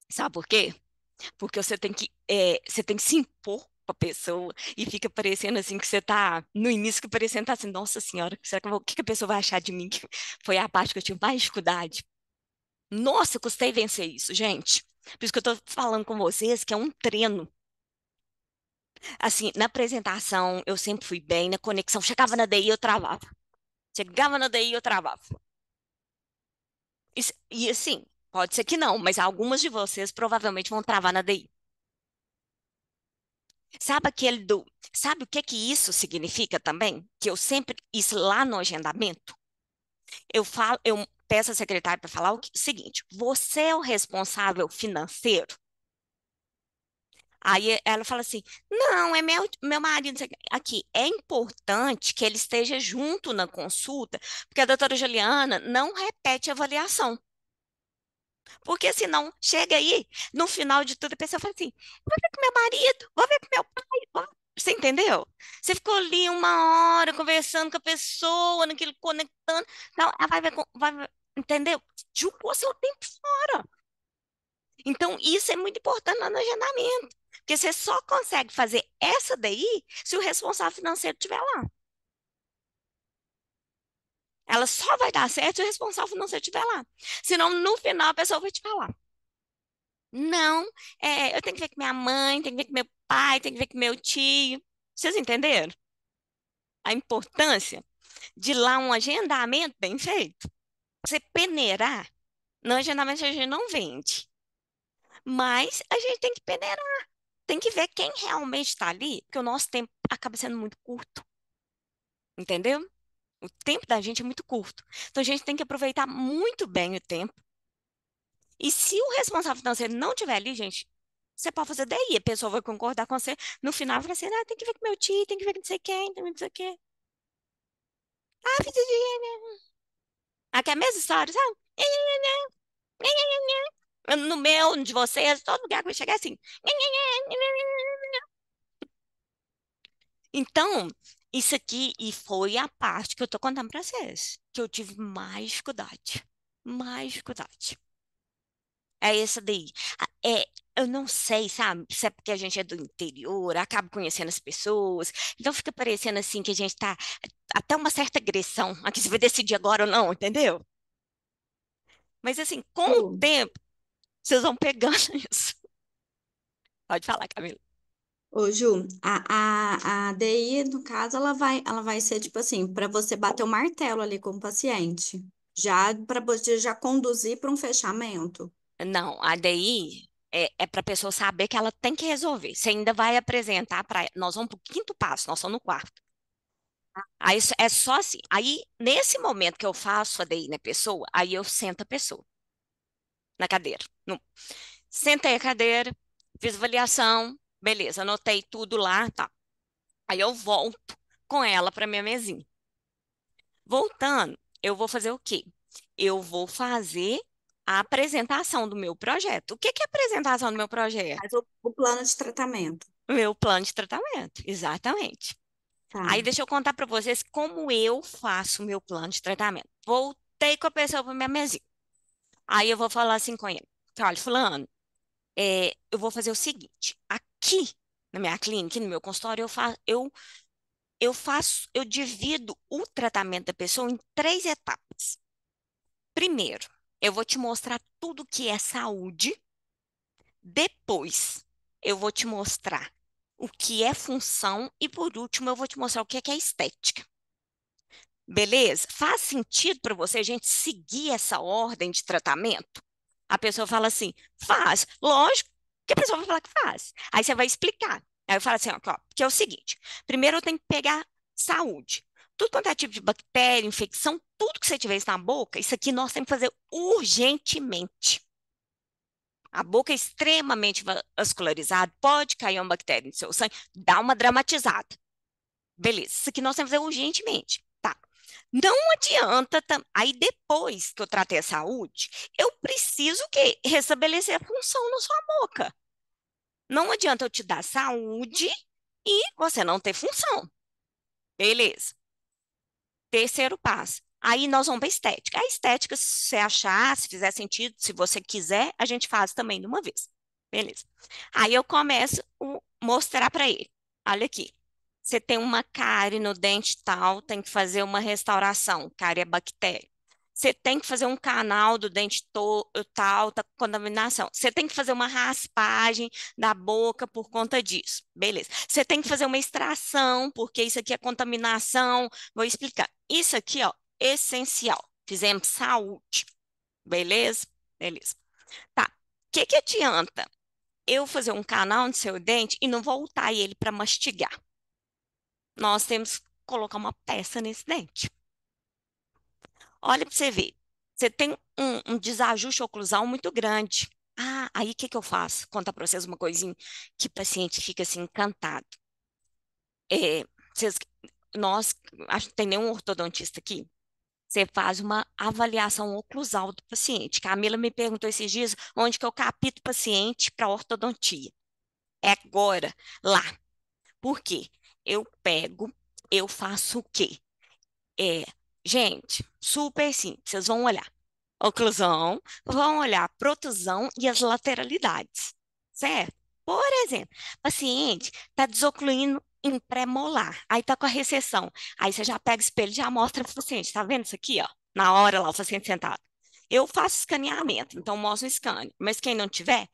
Sabe por quê? Porque você tem que se impor para a pessoa e fica parecendo assim que você está no início, que parecendo tá assim, nossa senhora, será que o que que a pessoa vai achar de mim? Que foi a parte que eu tive mais dificuldade. Nossa, eu custei vencer isso, gente. Por isso que eu tô falando com vocês que é um treino. Assim, na apresentação eu sempre fui bem, na conexão, chegava na DI eu travava. Chegava na DI eu travava. E assim, pode ser que não, mas algumas de vocês provavelmente vão travar na DI. Sabe o que que isso significa também? Que eu sempre, isso lá no agendamento, eu peço à secretária para falar o seguinte: você é o responsável financeiro? Aí ela fala assim: não, é meu marido. Não sei o quê. Aqui, é importante que ele esteja junto na consulta, porque a doutora Juliana não repete a avaliação. Porque senão, chega aí, no final de tudo, a pessoa fala assim: vou ver com meu marido, vou ver com meu pai. Você entendeu? Você ficou ali uma hora conversando com a pessoa, naquilo, conectando. Então, ela vai ver, entendeu? Jogou seu tempo fora. Então, isso é muito importante no agendamento. Porque você só consegue fazer essa daí se o responsável financeiro estiver lá. Ela só vai dar certo se o responsável financeiro estiver lá. Senão, no final, a pessoa vai te falar: não, eu tenho que ver com minha mãe, tenho que ver com meu pai, tenho que ver com meu tio. Vocês entenderam a importância de lá um agendamento bem feito? Você peneirar, no agendamento a gente não vende, mas a gente tem que peneirar, tem que ver quem realmente está ali, porque o nosso tempo acaba sendo muito curto, entendeu? O tempo da gente é muito curto. Então a gente tem que aproveitar muito bem o tempo. E se o responsável financeiro não estiver ali, gente, você pode fazer daí. A pessoa vai concordar com você. No final, vai assim: ah, tem que ver com meu tio, tem que ver com não sei quem, tem que ver com não sei o quê. Ah, fiz dinheiro. Aqui é a mesma história, sabe? No meu, de vocês, todo lugar que vai chegar é assim. Então, isso aqui, e foi a parte que eu tô contando pra vocês, que eu tive mais dificuldade. Mais dificuldade. É essa daí. Eu não sei, sabe? Se é porque a gente é do interior, acaba conhecendo as pessoas. Então fica parecendo assim que a gente tá até uma certa agressão. Aqui você vai decidir agora ou não, entendeu? Mas assim, com o
Ju,
tempo, vocês vão pegando isso. Pode falar, Camila.
Ju, a DI, no caso, ela vai ser tipo assim, para você bater o martelo ali com o paciente, já para você já conduzir para um fechamento.
Não, a DI é para a pessoa saber que ela tem que resolver. Você ainda vai apresentar para. Nós vamos para o quinto passo, nós estamos no quarto. Aí é só assim. Aí, nesse momento que eu faço a DI na pessoa, aí eu sento a pessoa na cadeira. Sentei a cadeira, fiz avaliação, beleza, anotei tudo lá, tá. Aí eu volto com ela para minha mesinha. Voltando, eu vou fazer o quê? Eu vou fazer a apresentação do meu projeto. O que que é a apresentação do meu projeto?
Faz o plano de tratamento.
Meu plano de tratamento, exatamente.
Tá.
Aí deixa eu contar para vocês como eu faço o meu plano de tratamento. Voltei com a pessoa para minha mesinha. Aí eu vou falar assim com ele: olha, fulano, eu vou fazer o seguinte, aqui na minha clínica, no meu consultório, eu divido o tratamento da pessoa em três etapas. Primeiro, eu vou te mostrar tudo que é saúde. Depois, eu vou te mostrar o que é função. E por último, eu vou te mostrar o que é estética. Beleza? Faz sentido para você a gente seguir essa ordem de tratamento? A pessoa fala assim: faz. Lógico que a pessoa vai falar que faz. Aí você vai explicar. Aí eu falo assim: ó, que é o seguinte: primeiro eu tenho que pegar saúde. Tudo quanto é tipo de bactéria, infecção, tudo que você tiver isso na boca, isso aqui nós temos que fazer urgentemente. A boca é extremamente vascularizada, pode cair uma bactéria no seu sangue, dá uma dramatizada. Beleza, isso aqui nós temos que fazer urgentemente. Tá. Não adianta. Aí depois que eu tratei a saúde, eu preciso que restabelecer a função na sua boca. Não adianta eu te dar saúde e você não ter função. Beleza. Terceiro passo. Aí nós vamos para a estética. A estética, se você achar, se fizer sentido, se você quiser, a gente faz também de uma vez. Beleza. Aí eu começo a mostrar para ele. Olha aqui. Você tem uma cárie no dente tal, tem que fazer uma restauração. Cárie é bactéria. Você tem que fazer um canal do dente tal, tá com contaminação. Você tem que fazer uma raspagem da boca por conta disso. Beleza. Você tem que fazer uma extração, porque isso aqui é contaminação. Vou explicar. Isso aqui, ó, essencial. Fizemos saúde. Beleza? Beleza. Tá. O que que adianta eu fazer um canal no seu dente e não voltar ele para mastigar? Nós temos que colocar uma peça nesse dente. Olha para você ver. Você tem um desajuste oclusal muito grande. Ah, aí o que que eu faço? Contar para vocês uma coisinha que o paciente fica assim encantado. É, vocês, nós, acho que não tem nenhum ortodontista aqui. Você faz uma avaliação oclusal do paciente. Camila me perguntou esses dias onde que eu capto o paciente para ortodontia. É agora, lá. Por quê? Eu pego, eu faço o quê? É, gente, super simples. Vocês vão olhar oclusão, vão olhar a protusão e as lateralidades, certo? Por exemplo, paciente está desocluindo em pré-molar, aí está com a recessão. Aí você já pega o espelho e já mostra para o paciente, tá vendo isso aqui, ó? Na hora lá, o paciente sentado. Eu faço escaneamento, então mostro o scanner. Mas quem não tiver,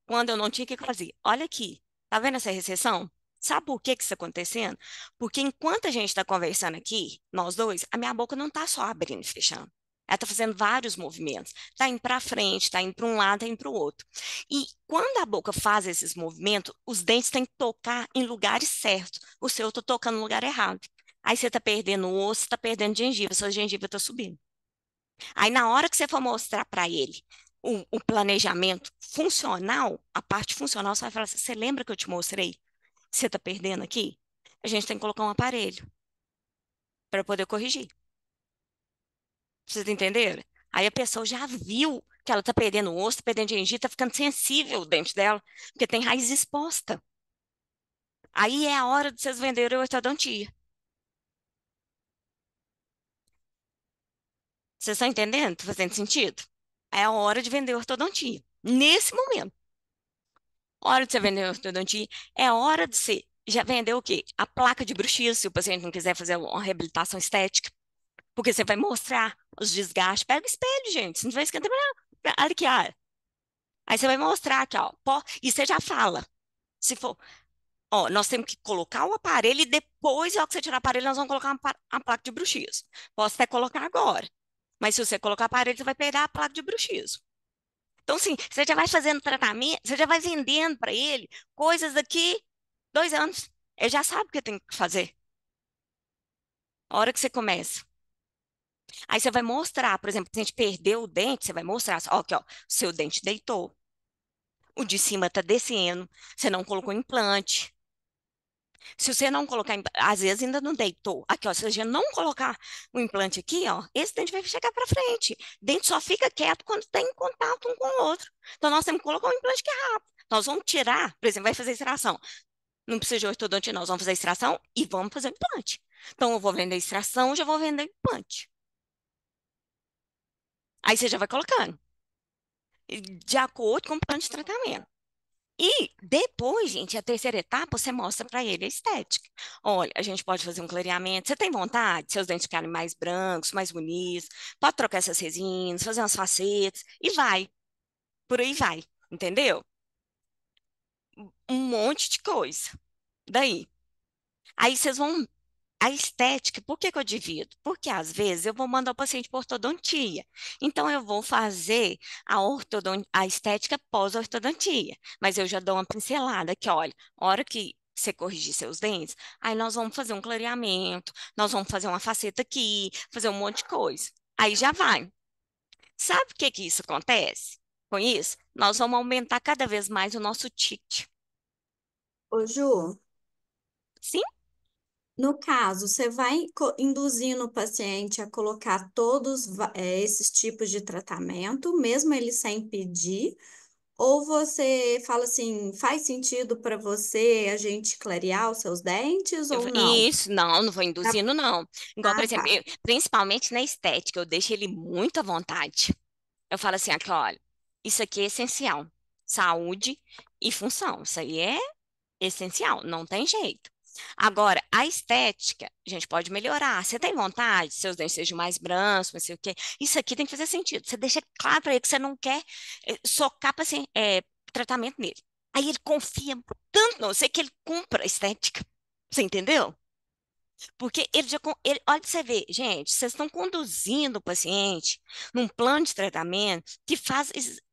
quando eu não tinha, o que que eu fazia? Olha aqui, tá vendo essa recessão? Sabe por que que isso está acontecendo? Porque enquanto a gente está conversando aqui, nós dois, a minha boca não está só abrindo e fechando. Ela está fazendo vários movimentos. Está indo para frente, está indo para um lado, está indo para o outro. E quando a boca faz esses movimentos, os dentes têm que tocar em lugares certos. O seu está tocando no lugar errado. Aí você está perdendo o osso, está perdendo gengiva, sua gengiva está subindo. Aí na hora que você for mostrar para ele o planejamento funcional, a parte funcional, você vai falar assim, você lembra que eu te mostrei? Você está perdendo aqui? A gente tem que colocar um aparelho para poder corrigir. Vocês entenderam? Aí a pessoa já viu que ela tá perdendo osso, tá perdendo gengiva, tá ficando sensível o dente dela, porque tem raiz exposta. Aí é a hora de vocês venderem a ortodontia. Vocês estão entendendo? Tá fazendo sentido? É a hora de vender a ortodontia. Nesse momento. Hora de você vender a ortodontia. É hora de você já vender o quê? A placa de bruxismo, se o paciente não quiser fazer uma reabilitação estética. Porque você vai mostrar os desgastes. Pega o espelho, gente. Você não vai esquentar. Olha aqui, ó. Aí você vai mostrar aqui, ó. E você já fala. Se for, ó, nós temos que colocar o aparelho e depois, ao que você tirar o aparelho, nós vamos colocar a placa de bruxismo. Posso até colocar agora. Mas se você colocar o aparelho, você vai perder a placa de bruxismo. Então, assim, você já vai fazendo tratamento, você já vai vendendo para ele coisas daqui 2 anos. Ele já sabe o que tem que fazer. A hora que você começa. Aí você vai mostrar, por exemplo, se a gente perdeu o dente, você vai mostrar, ó, aqui, ó, seu dente deitou, o de cima está descendo, você não colocou implante. Se você não colocar, às vezes ainda não deitou. Aqui, ó, se a gente não colocar o implante aqui, ó, esse dente vai chegar para frente. Dente só fica quieto quando tem contato um com o outro. Então, nós temos que colocar um implante que é rápido. Nós vamos tirar, por exemplo, vai fazer extração. Não precisa de ortodontia, nós vamos fazer extração e vamos fazer implante. Então, eu vou vender extração, já vou vender implante. Aí você já vai colocando, de acordo com o plano de tratamento. E depois, gente, a terceira etapa, você mostra para ele a estética. Olha, a gente pode fazer um clareamento. Você tem vontade? Seus dentes ficarem mais brancos, mais bonitos. Pode trocar essas resinas, fazer umas facetas. E vai. Por aí vai. Entendeu? Um monte de coisa. Daí. Aí vocês vão. A estética, por que que eu divido? Porque às vezes eu vou mandar o paciente para ortodontia. Então eu vou fazer a estética pós-ortodontia. Mas eu já dou uma pincelada que, olha, a hora que você corrigir seus dentes, aí nós vamos fazer um clareamento, nós vamos fazer uma faceta aqui, fazer um monte de coisa. Aí já vai. Sabe o que que isso acontece? Com isso, nós vamos aumentar cada vez mais o nosso ticket.
Ô, Ju,
Sim?
no caso, você vai induzindo o paciente a colocar todos esses tipos de tratamento, mesmo ele sem pedir, ou você fala assim, faz sentido para você a gente clarear os seus dentes ou não?
Isso, não, não vou induzindo, não. Igual, por
Ah,
exemplo,
tá.
principalmente na estética, eu deixo ele muito à vontade. Eu falo assim, aqui, olha, isso aqui é essencial. Saúde e função. Isso aí é essencial, não tem jeito. Agora, a estética, a gente pode melhorar. Você tem vontade, seus dentes sejam mais brancos, não sei o quê. Isso aqui tem que fazer sentido. Você deixa claro para ele que você não quer socar tratamento nele. Aí ele confia tanto, não sei que ele compra a estética. Você entendeu? Porque ele já, olha, pra você ver, gente, vocês estão conduzindo o paciente num plano de tratamento que faz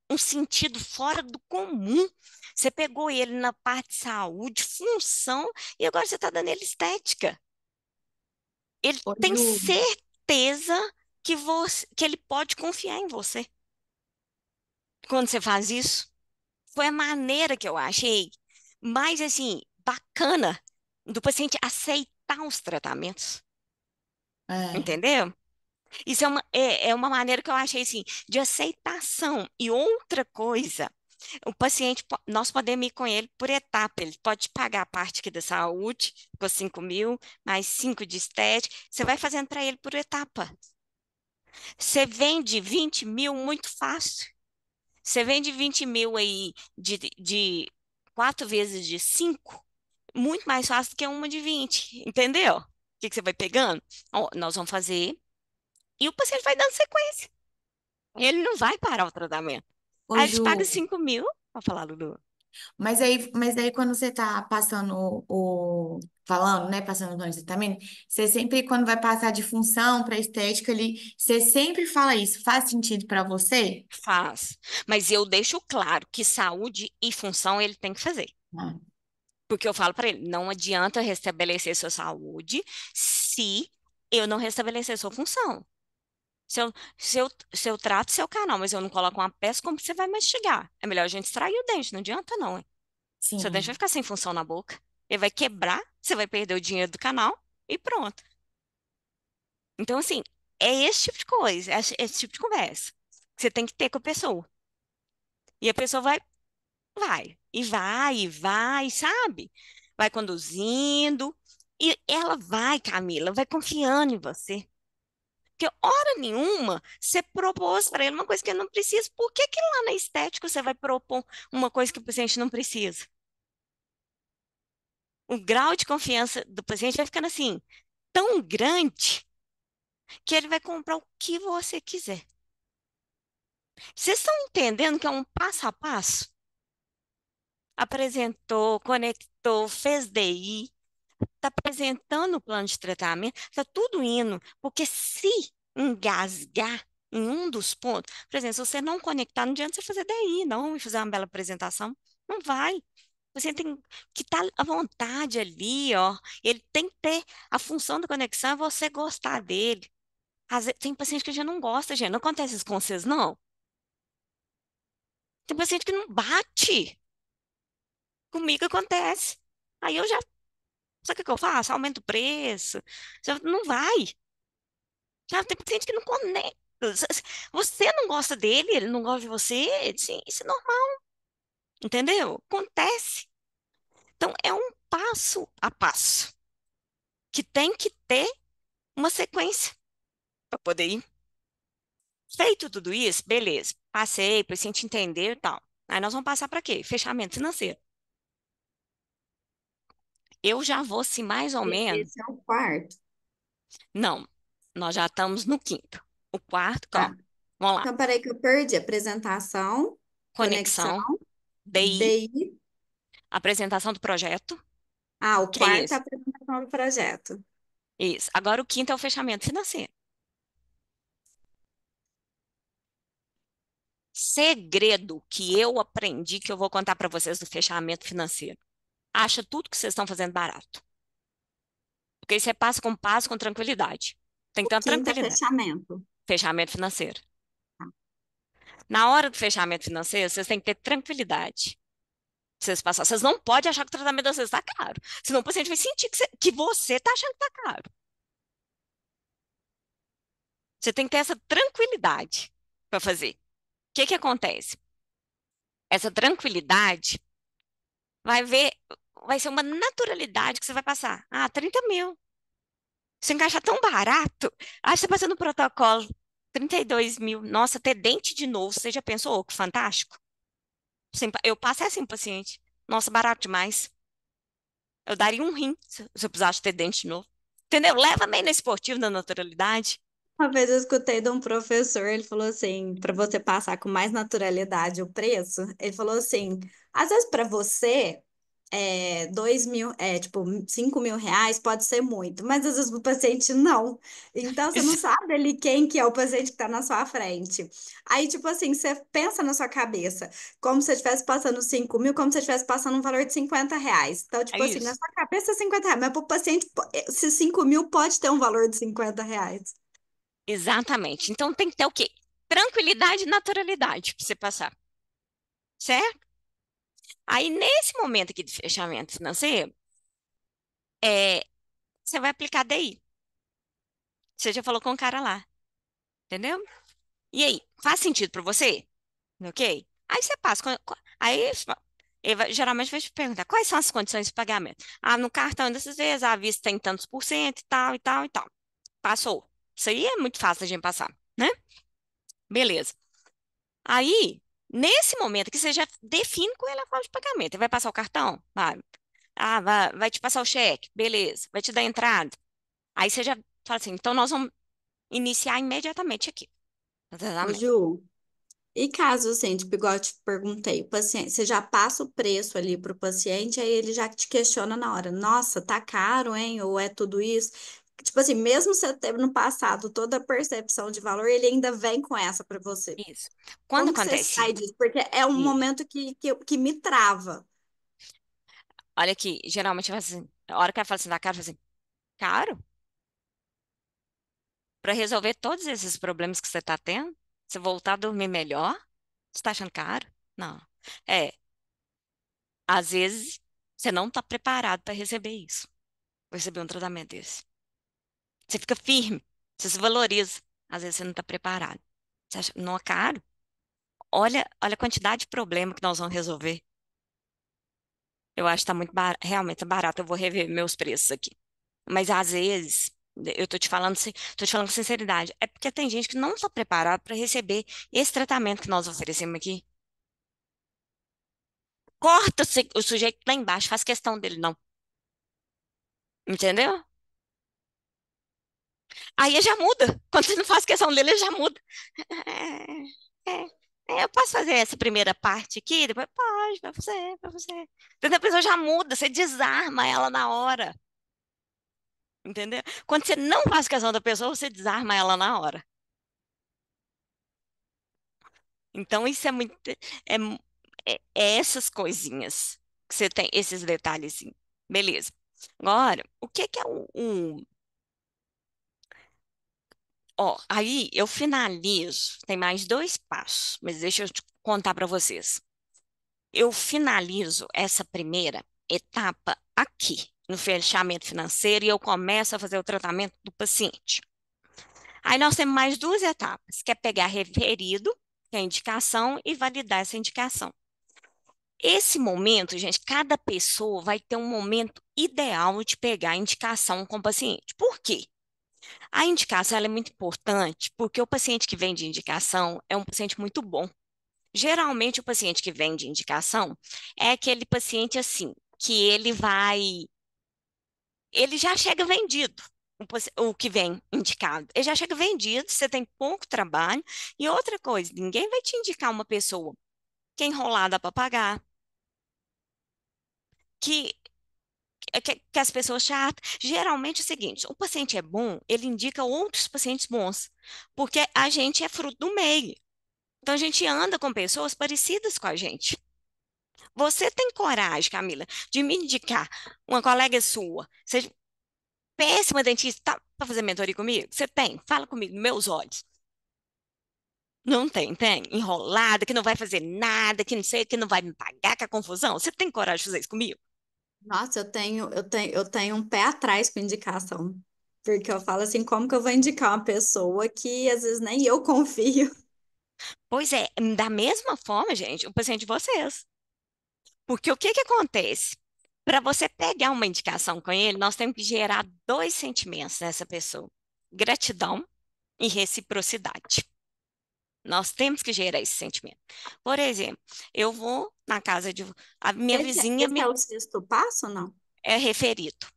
um sentido fora do comum. Você pegou ele na parte de saúde, função, e agora você está dando ele estética. Ele
Ô,
tem
Ju,
certeza que ele pode confiar em você quando você faz isso. Foi a maneira que eu achei mais, assim, bacana do paciente aceitar os tratamentos.
É.
Entendeu? Isso é uma maneira que eu achei assim, de aceitação. E outra coisa, o paciente, nós podemos ir com ele por etapa. Ele pode pagar a parte aqui da saúde, com 5 mil, mais 5 de estética. Você vai fazendo para ele por etapa. Você vende 20 mil muito fácil. Você vende 20 mil aí de 4 vezes de 5, muito mais fácil do que uma de 20, entendeu? O que que você vai pegando? Ó, nós vamos fazer e o paciente vai dando sequência. Ele não vai parar o tratamento.
Ô,
Aí eles pagam
Ju,
5 mil, vou falar, Lulu.
mas aí quando você tá passando falando, né, passando o plano de tratamento, você sempre, quando vai passar de função para estética ali, você sempre fala isso. Faz sentido para você?
Faz. Mas eu deixo claro que saúde e função ele tem que fazer.
Ah,
Porque eu falo para ele, não adianta restabelecer sua saúde se eu não restabelecer sua função. Se eu trato seu canal, mas eu não coloco uma peça, como que você vai mastigar? É melhor a gente extrair o dente, não adianta não, hein? Seu dente vai
sim.
ficar sem função na boca. Ele vai quebrar, você vai perder o dinheiro do canal e pronto. Então, assim, é esse tipo de coisa, é esse tipo de conversa que você tem que ter com a pessoa. E a pessoa vai, sabe? Vai conduzindo. E ela vai, Camila, vai confiando em você. Porque hora nenhuma você propôs para ele uma coisa que ele não precisa. Por que que lá na estética você vai propor uma coisa que o paciente não precisa? O grau de confiança do paciente vai ficando assim, tão grande, que ele vai comprar o que você quiser. Vocês estão entendendo que é um passo a passo? Apresentou, conectou, fez DI, está apresentando o plano de tratamento, está tudo indo. Porque se engasgar em um dos pontos, por exemplo, se você não conectar, não adianta você fazer DI, não, e fazer uma bela apresentação. Não vai. Você tem que estar à vontade ali, ó. Ele tem que ter a função da conexão, é você gostar dele. Às vezes, tem paciente que a gente não gosta, gente. Não acontece isso com vocês, não. Tem paciente que não bate. Comigo acontece. Aí eu já, sabe o que eu faço? Aumento o preço. Já não vai. Já tem paciente que não conecta. Você não gosta dele, ele não gosta de você. Sim, isso é normal, entendeu? Acontece. Então, é um passo a passo que tem que ter uma sequência para poder ir. Feito tudo isso, beleza. Passei, o paciente entendeu e tal. Aí nós vamos passar para quê? Fechamento financeiro. Eu já vou, se mais ou menos.
Esse é o quarto.
Não, nós já estamos no quinto. O quarto,
Tá.
calma. Vamos lá.
Então, peraí que eu perdi. Apresentação, conexão,
Conexão, DI,
DI.
apresentação do projeto,
Ah, o
que é
quarto é a
esse.
apresentação do projeto.
Isso. Agora o quinto é o fechamento financeiro. Segredo que eu aprendi que eu vou contar para vocês do fechamento financeiro. Acha tudo que vocês estão fazendo barato. Porque aí você passa com paz, com tranquilidade. Tem que ter uma
Quinto é
tranquilidade.
fechamento.
Fechamento financeiro. Na hora do fechamento financeiro, vocês têm que ter tranquilidade. Vocês passar. Vocês não podem achar que o tratamento de vocês está caro. Senão o paciente vai sentir que você está achando que está caro. Você tem que ter essa tranquilidade para fazer. O que que acontece? Essa tranquilidade vai ver, vai ser uma naturalidade que você vai passar. Ah, 30 mil. Se encaixar tão barato. Ah, você passando no protocolo, 32 mil. Nossa, ter dente de novo. Você já pensou? Oh, que fantástico. Eu passei assim, paciente. Nossa, barato demais. Eu daria um rim se eu precisasse ter dente de novo. Entendeu? Leva bem na esportivo, na naturalidade.
Uma vez eu escutei de um professor, ele falou assim, para você passar com mais naturalidade o preço, ele falou assim, às vezes para você 2 mil, tipo, 5 mil reais pode ser muito, mas às vezes o paciente não. Então você não
Ex-
sabe ali quem que é o paciente que está na sua frente. Aí, tipo assim, você pensa na sua cabeça, como se você estivesse passando 5 mil, como se você estivesse passando um valor de 50 reais. Então,
É
tipo assim, na
isso.
sua cabeça é 50 reais, mas para o paciente, se 5 mil pode ter um valor de 50 reais.
Exatamente. Então tem que ter o quê? Tranquilidade e naturalidade para você passar. Certo? Aí, nesse momento aqui de fechamento financeiro, é, você vai aplicar DI. Você já falou com o cara lá. Entendeu? E aí, faz sentido para você? Ok? Aí você passa. Aí geralmente vai te perguntar quais são as condições de pagamento. Ah, no cartão dessas vezes, à vista tem tantos por cento e tal, e tal, e tal. Passou. Isso aí é muito fácil a gente passar, né? Beleza. Aí, nesse momento que você já define qual é a forma de pagamento. Ele vai passar o cartão? Vai. Ah, vai te passar o cheque. Beleza. Vai te dar a entrada. Aí você já fala assim, então nós vamos iniciar imediatamente aqui. O
Ô,
tratamento.
Ju, e caso, assim, tipo, igual eu te perguntei, o paciente, você já passa o preço ali para o paciente, aí ele já te questiona na hora, nossa, tá caro, hein? Ou é tudo isso? Tipo assim, mesmo você teve no passado toda a percepção de valor, ele ainda vem com essa para você.
Isso. Quando
Como que você
acontece
sai disso? Porque é um
isso?
momento que me trava.
Olha aqui, geralmente vai assim, a hora que ela fala assim da cara, fala assim, caro? Para resolver todos esses problemas que você está tendo? Você voltar a dormir melhor? Você está achando caro? Não. É, às vezes você não está preparado para receber isso, para receber um tratamento desse. Você fica firme, você se valoriza. Às vezes você não está preparado. Você acha, não é caro? Olha a quantidade de problema que nós vamos resolver. Eu acho que está muito realmente tá barato. Eu vou rever meus preços aqui. Mas às vezes, eu tô te falando com sinceridade, é porque tem gente que não está preparado para receber esse tratamento que nós oferecemos aqui. Corta o sujeito lá embaixo, faz questão dele, não. Entendeu? Aí já muda. Quando você não faz questão dele, ele já muda. É, é, eu posso fazer essa primeira parte aqui? Depois pode, vai fazer, vai fazer. Entendeu? A pessoa já muda, você desarma ela na hora. Entendeu? Quando você não faz questão da pessoa, você desarma ela na hora. Então, isso é muito. É, é essas coisinhas que você tem, esses detalhezinhos. Beleza. Agora, o que que é Ó, aí eu finalizo. Tem mais dois passos, mas deixa eu te contar para vocês. Eu finalizo essa primeira etapa aqui, no fechamento financeiro, e eu começo a fazer o tratamento do paciente. Aí nós temos mais duas etapas, que é pegar referido, que é a indicação, e validar essa indicação. Esse momento, gente, cada pessoa vai ter um momento ideal de pegar a indicação com o paciente. Por quê? A indicação ela é muito importante porque o paciente que vem de indicação é um paciente muito bom. Geralmente, o paciente que vem de indicação é aquele paciente assim, que ele já chega vendido. O que vem indicado, ele já chega vendido, você tem pouco trabalho. E outra coisa, ninguém vai te indicar uma pessoa que é enrolada para pagar, que que as pessoas chatas. Geralmente é o seguinte: o paciente é bom, ele indica outros pacientes bons, porque a gente é fruto do meio. Então a gente anda com pessoas parecidas com a gente. Você tem coragem, Camila, de me indicar uma colega sua, seja péssima dentista, tá, para fazer mentoria comigo? Você tem? Fala comigo, meus olhos. Não tem, tem. Enrolada, que não vai fazer nada, que não sei, que não vai me pagar, que é confusão. Você tem coragem de fazer isso comigo?
Nossa, eu tenho um pé atrás com indicação. Porque eu falo assim, como que eu vou indicar uma pessoa que às vezes nem eu confio?
Pois é, da mesma forma, gente, o paciente de vocês. Porque o que que acontece? Para você pegar uma indicação com ele, nós temos que gerar dois sentimentos nessa pessoa: gratidão e reciprocidade. Nós temos que gerar esse sentimento. Por exemplo, eu vou na casa de a minha vizinha
Esse é
me
o sexto passo, não?
é referido.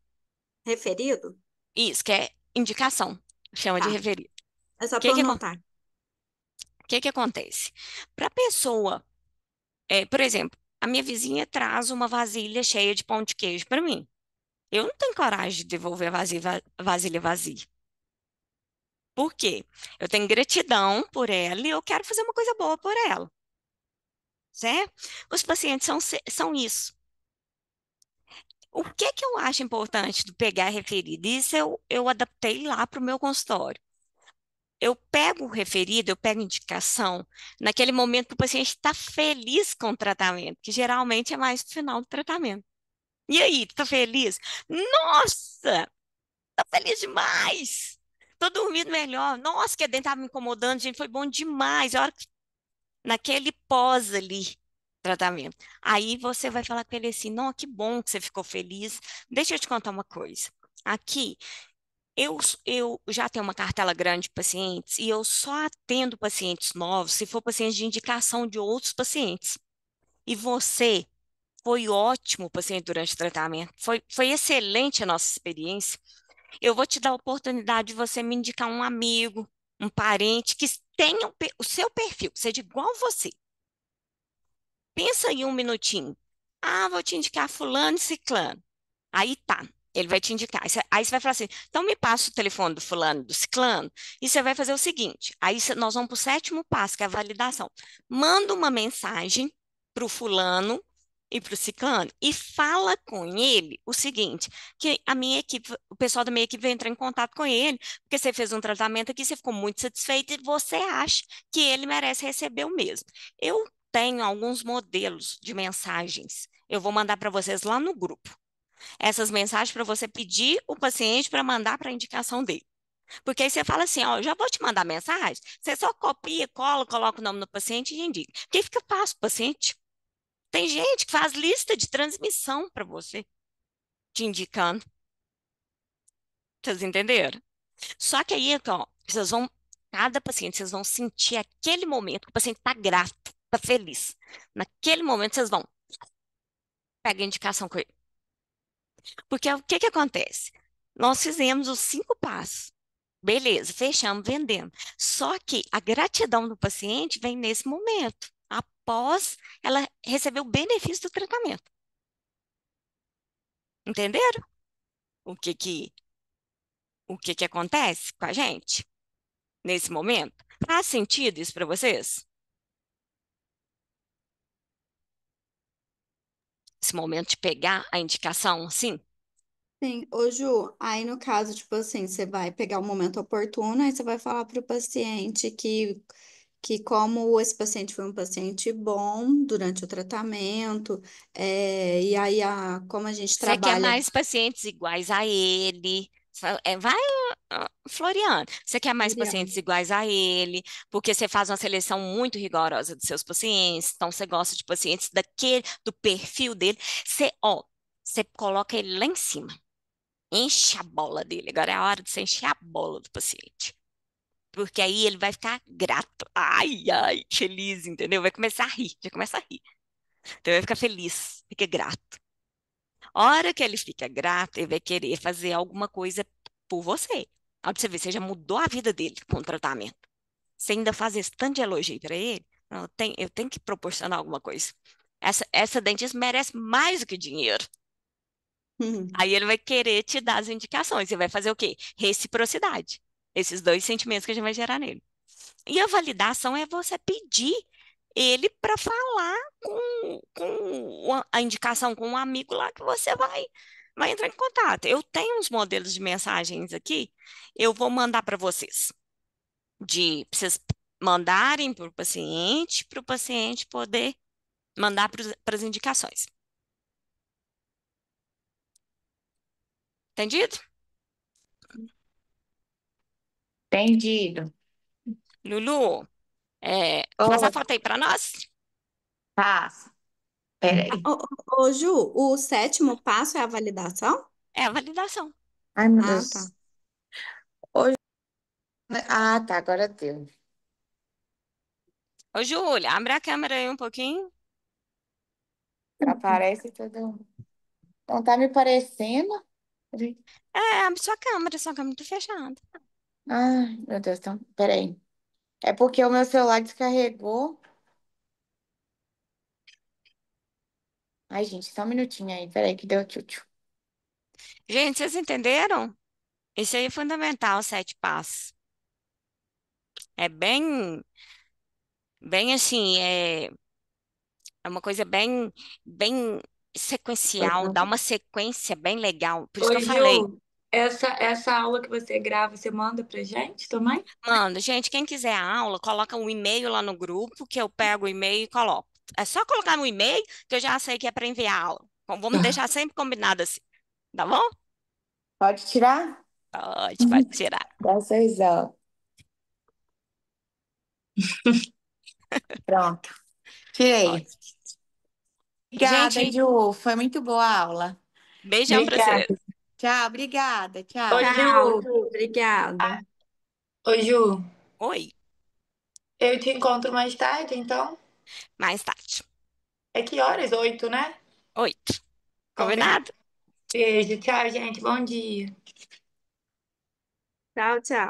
Referido?
Isso, que é indicação. Chama de
Tá.
referido.
É só
O
para
que
eu
que,
anotar.
que acontece? Para a pessoa, por exemplo, a minha vizinha traz uma vasilha cheia de pão de queijo para mim. Eu não tenho coragem de devolver a vasilha vazia. Por quê? Eu tenho gratidão por ela e eu quero fazer uma coisa boa por ela, certo? Os pacientes são isso. O que que eu acho importante do pegar referido? Isso eu adaptei lá para o meu consultório. Eu pego o referido, eu pego indicação naquele momento que o paciente está feliz com o tratamento, que geralmente é mais no final do tratamento. E aí, tá feliz? Nossa, tá feliz demais! tô dormindo melhor. Nossa, que dentro tava me incomodando, gente, foi bom demais. A hora que, naquele pós ali, tratamento. Aí você vai falar com ele assim, não, que bom que você ficou feliz. Deixa eu te contar uma coisa. Aqui, eu já tenho uma cartela grande de pacientes e eu só atendo pacientes novos se for paciente de indicação de outros pacientes. E você foi ótimo paciente durante o tratamento. Foi excelente a nossa experiência. Eu vou te dar a oportunidade de você me indicar um amigo, um parente que tenha o seu perfil, seja igual a você. Pensa aí um minutinho. Ah, vou te indicar fulano e ciclano. Aí tá, ele vai te indicar. Aí você vai falar assim: então me passa o telefone do fulano, do ciclano, e você vai fazer o seguinte: aí nós vamos para o sétimo passo, que é a validação. Manda uma mensagem para o fulano e para o ciclano e fala com ele o seguinte: que a minha equipe, o pessoal da minha equipe vai entrar em contato com ele, porque você fez um tratamento aqui, você ficou muito satisfeito e você acha que ele merece receber o mesmo. Eu tenho alguns modelos de mensagens. Eu vou mandar para vocês lá no grupo essas mensagens para você pedir o paciente para mandar para a indicação dele. Porque aí você fala assim, ó, eu já vou te mandar mensagem, você só copia, cola, coloca o nome do paciente e indica. Porque fica fácil, o paciente. Tem gente que faz lista de transmissão para você, te indicando. Vocês entenderam? Só que aí, ó, vocês vão, cada paciente, vocês vão sentir aquele momento que o paciente está grato, está feliz. Naquele momento, vocês vão pegar a indicação com ele. Porque o que que acontece? Nós fizemos os 5 passos. Beleza, fechamos vendendo. Só que a gratidão do paciente vem nesse momento, após ela receber o benefício do tratamento. Entenderam? O que que, o que que acontece com a gente nesse momento? Faz sentido isso para vocês? Esse momento de pegar a indicação, assim?
Sim, ô Ju, aí no caso, tipo assim, você vai pegar o momento oportuno, aí você vai falar para o paciente que como esse paciente foi um paciente bom durante o tratamento, e aí como a gente
Você quer
trabalha.
mais pacientes iguais a ele? Vai, Floriano. Você quer mais pacientes iguais a ele, porque você faz uma seleção muito rigorosa dos seus pacientes, então você gosta de pacientes daquele, do perfil dele. Você coloca ele lá em cima, enche a bola dele. Agora é a hora de você encher a bola do paciente. Porque aí ele vai ficar grato. Ai, ai, feliz, entendeu? Vai começar a rir, já começa a rir. Então vai ficar feliz, fica grato. Hora que ele fica grato, ele vai querer fazer alguma coisa por você. Olha pra você ver, você já mudou a vida dele com o tratamento. Você ainda faz esse tanto de elogio para ele? Não, eu tenho que proporcionar alguma coisa. Essa dentista merece mais do que dinheiro. Aí ele vai querer te dar as indicações. Você vai fazer o quê? Reciprocidade. Esses dois sentimentos que a gente vai gerar nele. E a validação é você pedir ele para falar com a indicação com um amigo lá que você vai entrar em contato. Eu tenho uns modelos de mensagens aqui, eu vou mandar para vocês, pra vocês mandarem para o paciente poder mandar para as indicações. Entendido?
Entendido.
Lulu, faz a
Ô,
foto aí para nós.
passa. Peraí.
Ô, Ju, o sétimo passo é a validação?
É a validação.
Ai, meu
Ah, tá.
Deus. Hoje... Ah, tá, agora deu.
Ô, Júlia, abre a câmera aí um pouquinho.
Aparece tudo. Não tá me parecendo?
Abre sua câmera tá fechada.
Ai, meu Deus, então, peraí. É porque o meu celular descarregou. Ai, gente, só um minutinho aí. Peraí, que deu tchutchu.
Gente, vocês entenderam? Isso aí é fundamental, 7 passos. É bem assim, é uma coisa bem sequencial, dá uma sequência bem legal. Por isso que
Ô,
eu falei,
Ju, essa aula que você grava, você manda pra gente também?
mano, gente, quem quiser a aula, coloca um e-mail lá no grupo, que eu pego o e-mail e coloco. É só colocar no e-mail que eu já sei que é para enviar a aula. Então, vamos deixar sempre combinado assim, tá bom?
Pode tirar?
Pode tirar.
Dá seisão. Pronto. Tirei.
Ótimo.
Obrigada,
Gente,
Ju. Foi muito boa a aula.
beijão pra
Obrigada.
você.
Tchau, obrigada.
Ô,
Tchau.
Tchau,
Ju,
Ju. Obrigada.
ô, Ju,
Oi,
eu te encontro mais tarde, então?
mais tarde.
É que horas? 8, né?
8.
Combinado.
Combinado?
Beijo, tchau, gente. Bom dia.
Tchau, tchau.